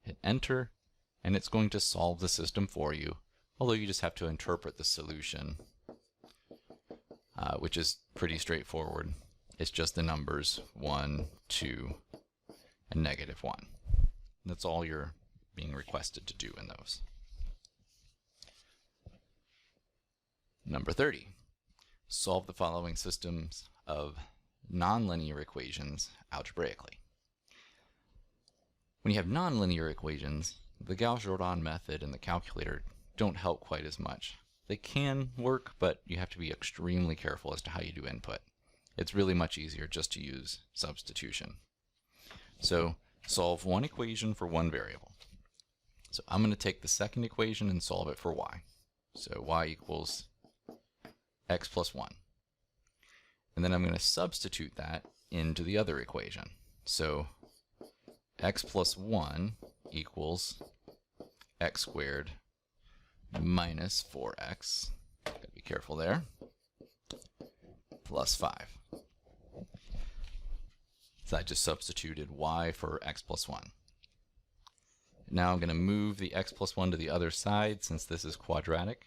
hit enter, and it's going to solve the system for you, although you just have to interpret the solution, which is pretty straightforward. It's just the numbers 1, 2, and negative 1. That's all you're being requested to do in those. Number 30. Solve the following systems of nonlinear equations algebraically. When you have nonlinear equations, the Gauss-Jordan method and the calculator don't help quite as much. They can work, but you have to be extremely careful as to how you do input. It's really much easier just to use substitution. So solve one equation for one variable. So I'm going to take the second equation and solve it for y. So y equals x plus 1. And then I'm going to substitute that into the other equation. So x plus 1 equals x squared minus 4x. Gotta be careful there, plus 5. So I just substituted y for x plus 1. Now I'm going to move the x plus 1 to the other side since this is quadratic.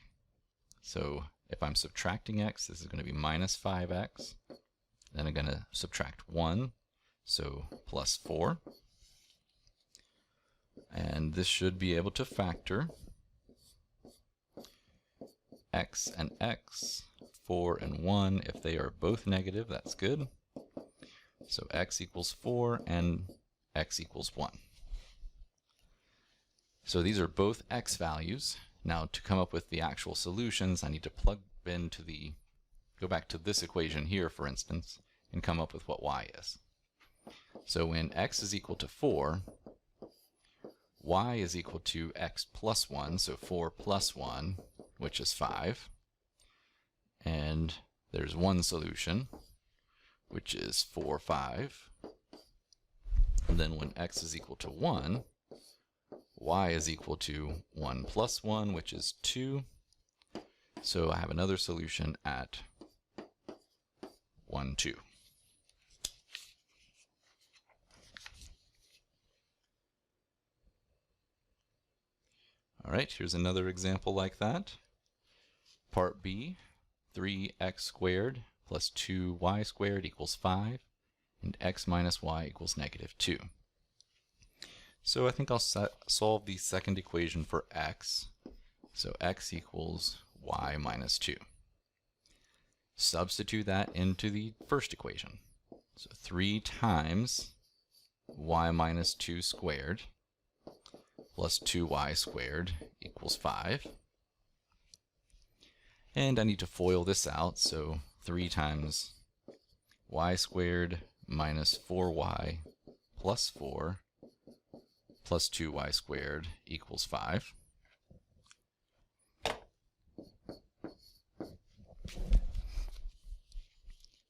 So if I'm subtracting x, this is going to be minus 5x. Then I'm going to subtract 1, so plus 4. And this should be able to factor x and x, 4 and 1. If they are both negative, that's good. So x equals 4 and x equals 1. So these are both x values. Now to come up with the actual solutions, I need to plug into go back to this equation here, for instance, and come up with what y is. So when x is equal to 4, y is equal to x plus 1, so 4 plus 1, which is 5. And there's one solution, which is 4, 5. And then when x is equal to 1, y is equal to 1 plus 1, which is 2. So I have another solution at 1, 2. All right, here's another example like that. Part B, 3x squared plus 2y squared equals 5, and x minus y equals negative 2. So I think I'll solve the second equation for x. So x equals y minus 2. Substitute that into the first equation. So 3 times y minus 2 squared plus 2y squared equals 5. And I need to FOIL this out, so 3 times y squared minus 4y plus 4 plus 2y squared equals 5.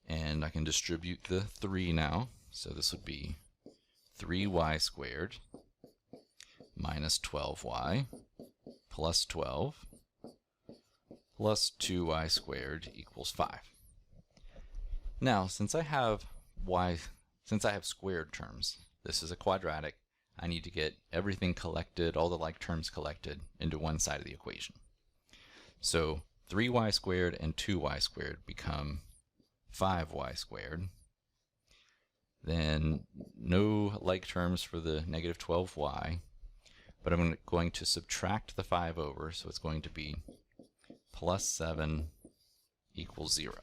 And I can distribute the 3 now, so this would be 3y squared minus 12y plus 12 plus 2y squared equals 5. Now, since I have squared terms, this is a quadratic, I need to get everything collected, all the like terms collected, into one side of the equation. So 3y squared and 2y squared become 5y squared. Then no like terms for the negative 12y, but I'm going to subtract the 5 over, so it's going to be plus 7 equals 0.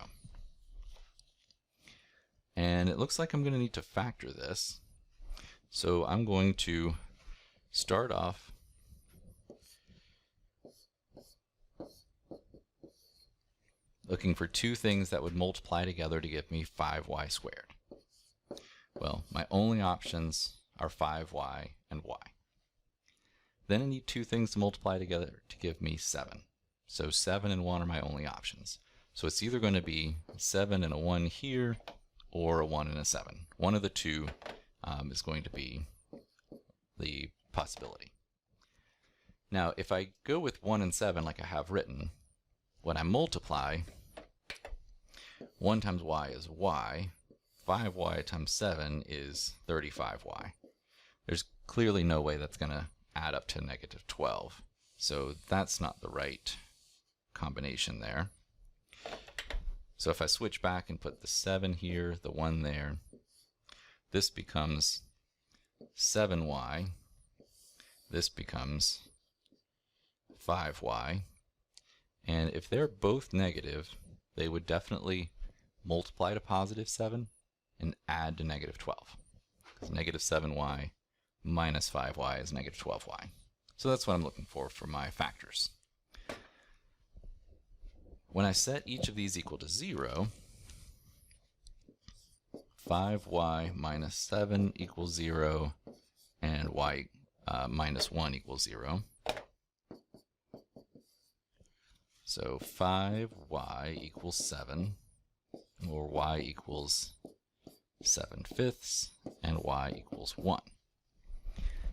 And it looks like I'm going to need to factor this. So I'm going to start off looking for two things that would multiply together to give me 5y squared. Well, my only options are 5y and y. Then I need two things to multiply together to give me 7. So 7 and 1 are my only options. So it's either going to be 7 and a 1 here, or a 1 and a 7. One of the two is going to be the possibility. Now, if I go with 1 and 7 like I have written, when I multiply, 1 times y is y, 5y times 7 is 35y. There's clearly no way that's going to add up to negative 12. So that's not the right combination there. So if I switch back and put the 7 here, the 1 there, this becomes 7y. This becomes 5y. And if they're both negative, they would definitely multiply to positive 7 and add to negative 12. Because negative 7y minus 5y is negative 12y. So that's what I'm looking for my factors. When I set each of these equal to 0, 5y minus 7 equals 0, and y minus 1 equals 0. So 5y equals 7, or y equals 7/5, and y equals 1.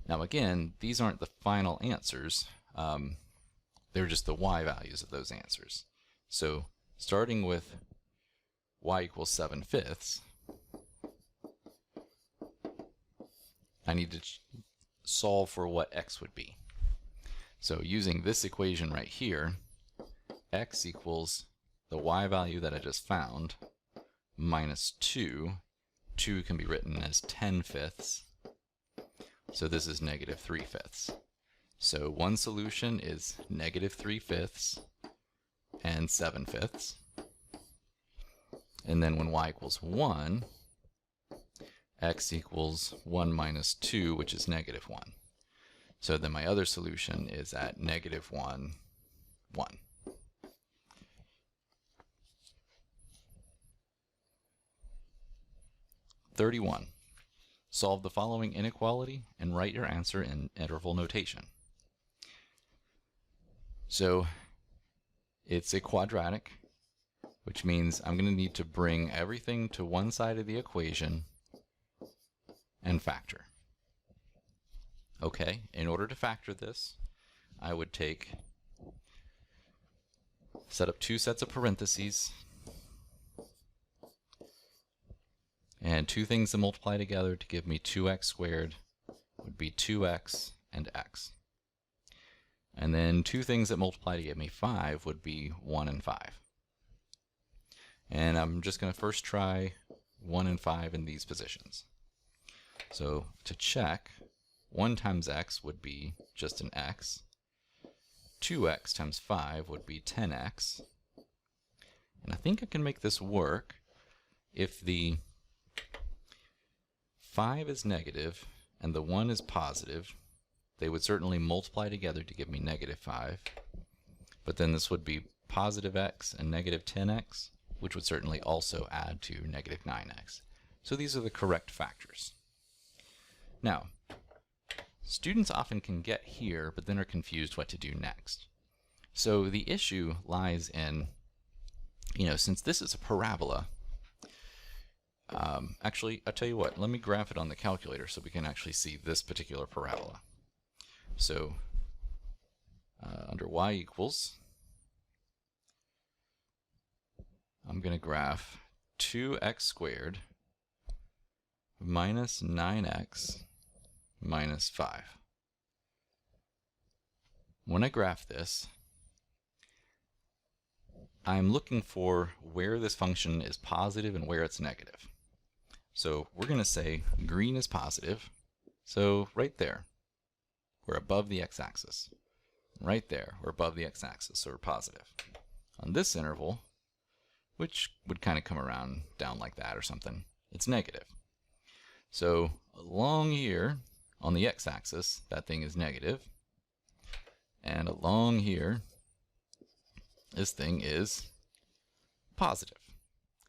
Now again, these aren't the final answers. They're just the y values of those answers. So starting with y equals 7/5, I need to solve for what x would be. So using this equation right here, x equals the y value that I just found minus 2. 2 can be written as 10/5. So this is negative 3/5. So one solution is negative 3/5 and 7/5. And then when y equals 1, x equals 1 minus 2, which is negative 1. So then my other solution is at negative 1, 1. (31) Solve the following inequality and write your answer in interval notation. So it's a quadratic, which means I'm going to need to bring everything to one side of the equation and factor. Okay, in order to factor this, I would set up two sets of parentheses, and two things that multiply together to give me 2x squared would be 2x and x. And then two things that multiply to give me 5 would be 1 and 5. And I'm just going to first try 1 and 5 in these positions. So to check, 1 times x would be just an x. 2x times 5 would be 10x. And I think I can make this work if the 5 is negative and the 1 is positive. They would certainly multiply together to give me negative 5. But then this would be positive x and negative 10x, which would certainly also add to negative 9x. So these are the correct factors. Now, students often can get here, but then are confused what to do next. So the issue lies in, since this is a parabola, actually, I'll tell you what, let me graph it on the calculator so we can actually see this particular parabola. So under y equals, I'm going to graph 2x squared minus 9x minus 5. When I graph this, I'm looking for where this function is positive and where it's negative. So we're going to say green is positive. So right there, we're above the x-axis. Right there, we're above the x-axis, so we're positive. On this interval, which would kind of come around down like that or something, it's negative. So along here on the x-axis, that thing is negative. And along here, this thing is positive.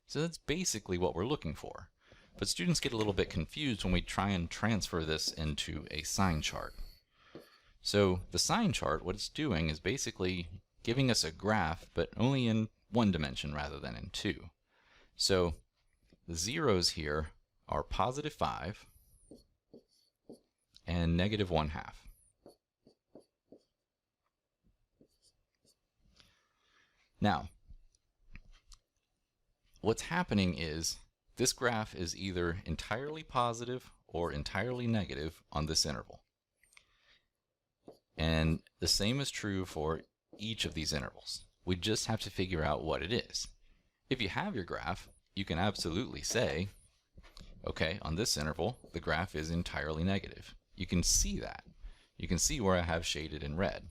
So that's basically what we're looking for. But students get a little bit confused when we try and transfer this into a sign chart. So the sign chart, what it's doing is basically giving us a graph, but only in one dimension rather than in two. So the zeros here are positive 5 and negative 1/2. Now, what's happening is this graph is either entirely positive or entirely negative on this interval. And the same is true for each of these intervals. We just have to figure out what it is. If you have your graph, you can absolutely say, okay, on this interval, the graph is entirely negative. You can see that. You can see where I have shaded in red.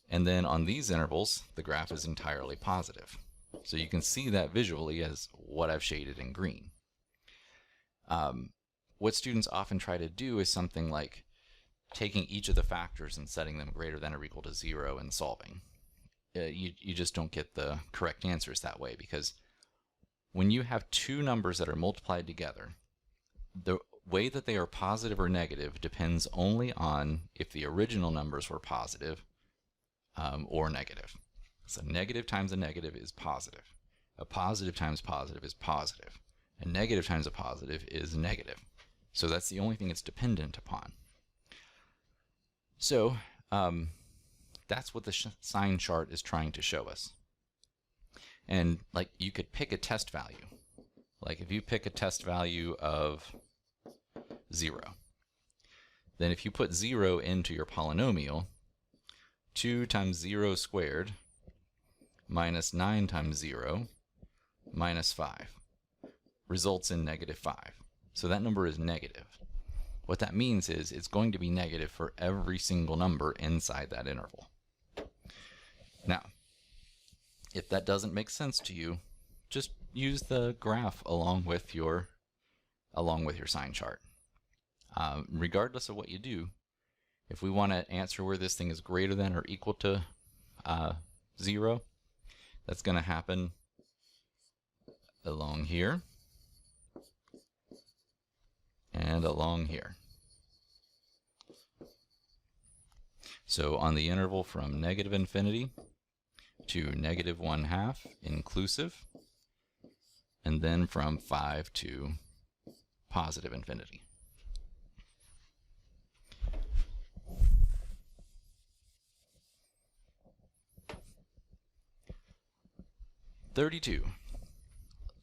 And then on these intervals, the graph is entirely positive. So you can see that visually as what I've shaded in green. What students often try to do is something like taking each of the factors and setting them greater than or equal to 0 and solving. You just don't get the correct answers that way, because when you have two numbers that are multiplied together, the way that they are positive or negative depends only on if the original numbers were positive or negative. So negative times a negative is positive. A positive times positive is positive. And negative times a positive is negative. So that's the only thing it's dependent upon. So That's what the sign chart is trying to show us. And like you could pick a test value. Like if you pick a test value of 0, then if you put 0 into your polynomial, 2 times 0 squared minus 9 times 0 minus 5 results in negative 5. So that number is negative. What that means is it's going to be negative for every single number inside that interval. Now, if that doesn't make sense to you, just use the graph along with your sign chart. Regardless of what you do, if we want to answer where this thing is greater than or equal to 0, that's going to happen along here and along here. So on the interval from negative infinity to negative 1/2 inclusive, and then from 5 to positive infinity.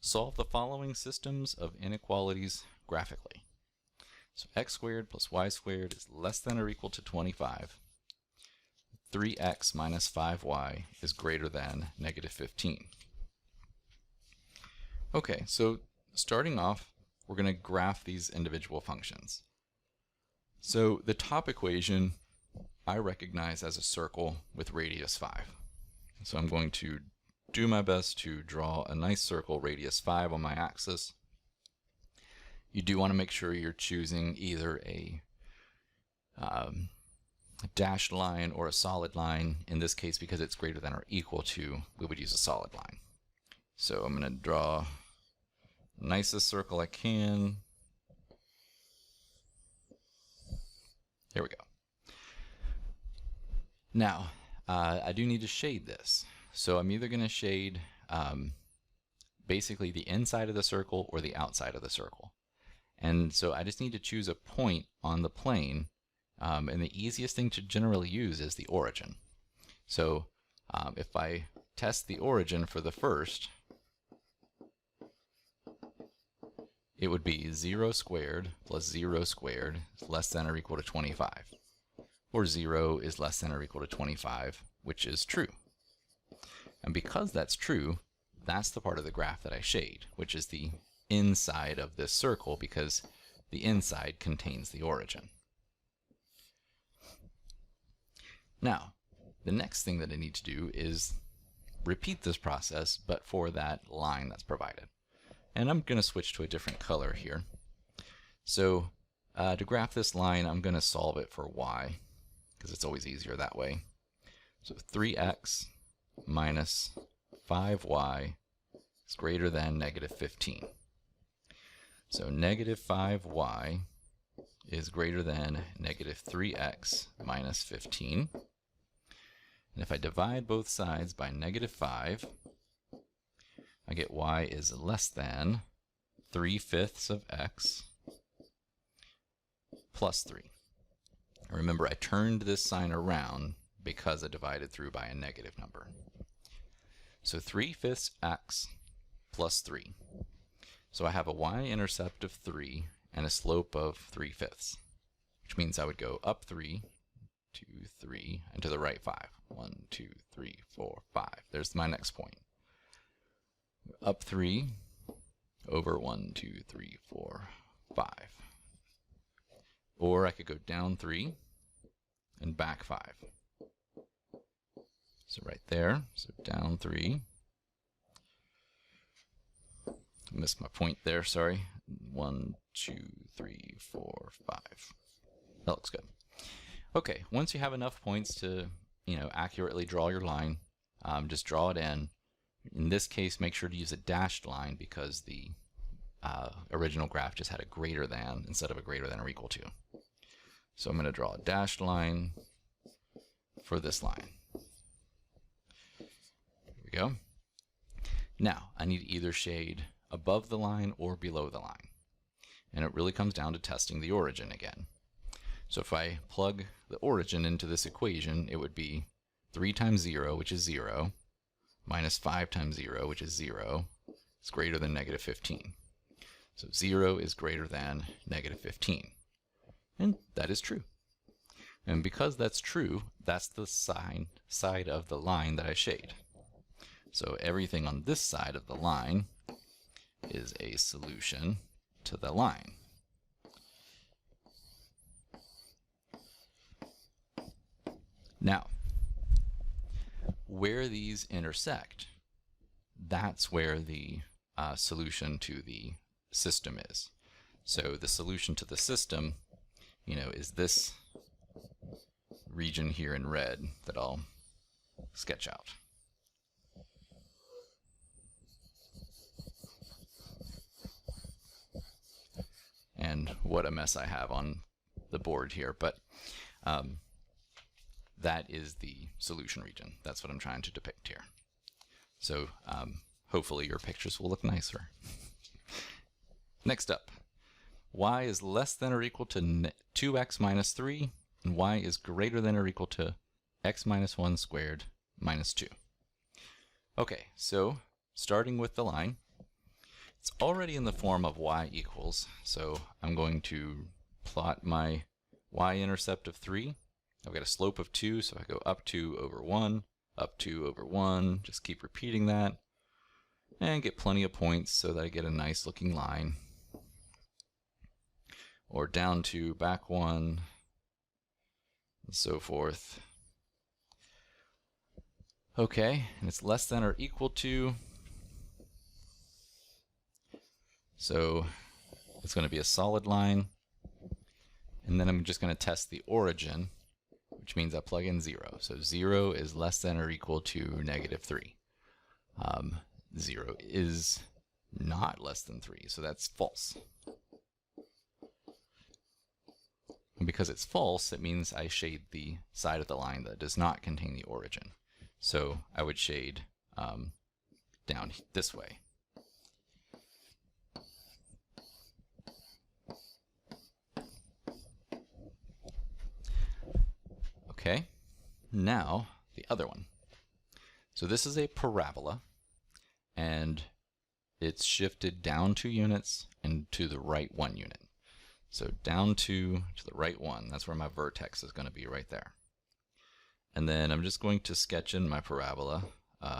Solve the following systems of inequalities graphically. So x squared plus y squared is less than or equal to 25. 3x minus 5y is greater than negative 15. Okay, so starting off, we're going to graph these individual functions. So the top equation I recognize as a circle with radius 5. So I'm going to do my best to draw a nice circle radius 5 on my axis. You do want to make sure you're choosing either a dashed line or a solid line. In this case, because it's greater than or equal to, we would use a solid line. So I'm going to draw the nicest circle I can. Here we go. Now, I do need to shade this. So I'm either going to shade basically the inside of the circle or the outside of the circle. And so I just need to choose a point on the plane. And the easiest thing to generally use is the origin. So if I test the origin for the first, it would be 0 squared plus 0 squared is less than or equal to 25. Or 0 is less than or equal to 25, which is true. And because that's true, that's the part of the graph that I shade, which is the inside of this circle, because the inside contains the origin. Now, the next thing that I need to do is repeat this process, but for that line that's provided. And I'm going to switch to a different color here. So to graph this line, I'm going to solve it for y, because it's always easier that way. So 3x minus 5y is greater than negative 15. So negative 5y is greater than negative 3x minus 15. And if I divide both sides by negative 5, I get y is less than 3/5 of x plus 3. And remember, I turned this sign around because I divided through by a negative number. So 3/5 x plus 3. So I have a y-intercept of 3 and a slope of 3/5, which means I would go up 3, 2, 3, and to the right 5. 1, 2, 3, 4, 5. There's my next point. Up 3 over 1, 2, 3, 4, 5. Or I could go down 3 and back 5. So right there, so down 3. Missed my point there, sorry. 1, 2, 3, 4, 5. That looks good. Okay, once you have enough points to, accurately draw your line, just draw it in. In this case, make sure to use a dashed line because the original graph just had a greater than instead of a greater than or equal to. So I'm going to draw a dashed line for this line. Here we go. Now, I need to either shade above the line or below the line. And it really comes down to testing the origin again. So if I plug the origin into this equation, it would be 3 times 0, which is 0, minus 5 times 0, which is 0, is greater than negative 15. So 0 is greater than negative 15. And that is true. And because that's true, that's the side of the line that I shade. So everything on this side of the line is a solution to the line. Now, where these intersect, that's where the solution to the system is. So the solution to the system, is this region here in red that I'll sketch out. And what a mess I have on the board here, but that is the solution region. That's what I'm trying to depict here. So hopefully your pictures will look nicer. Next up, y is less than or equal to 2x minus 3, and y is greater than or equal to x minus 1 squared minus 2. Okay, so starting with the line, it's already in the form of y equals, so I'm going to plot my y-intercept of 3. I've got a slope of 2, so I go up 2 over 1, up 2 over 1, just keep repeating that, and get plenty of points so that I get a nice looking line. Or down 2, back 1, and so forth. Okay, and it's less than or equal to, so it's going to be a solid line, and then I'm just going to test the origin, which means I plug in 0. So 0 is less than or equal to negative 3. 0 is not less than 3, so that's false. And because it's false, it means I shade the side of the line that does not contain the origin. So I would shade down this way. Okay, now the other one. So this is a parabola, and it's shifted down 2 units and to the right 1 unit. So down 2 to the right 1, that's where my vertex is going to be right there. And then I'm just going to sketch in my parabola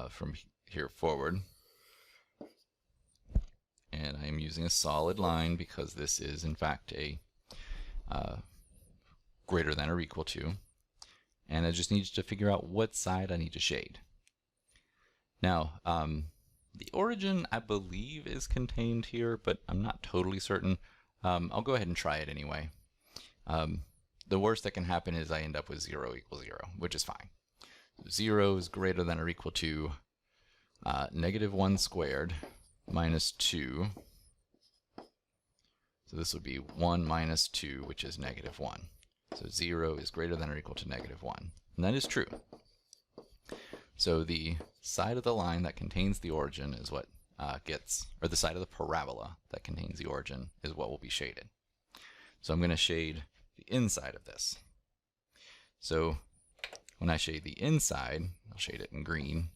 from here forward. And I'm using a solid line because this is in fact a greater than or equal to. And I just need to figure out what side I need to shade. Now, the origin I believe is contained here, but I'm not totally certain. I'll go ahead and try it anyway. The worst that can happen is I end up with 0 equals 0, which is fine. 0 is greater than or equal to negative 1 squared minus 2. So this would be 1 minus 2, which is negative 1. So 0 is greater than or equal to negative 1. And that is true. So the side of the line that contains the origin is what or the side of the parabola that contains the origin is what will be shaded. So I'm going to shade the inside of this. So when I shade the inside, I'll shade it in green.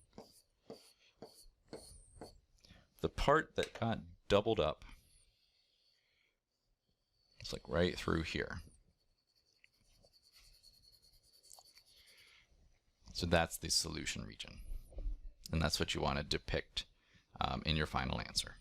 The part that got doubled up, it's like right through here. So that's the solution region. And that's what you want to depict in your final answer.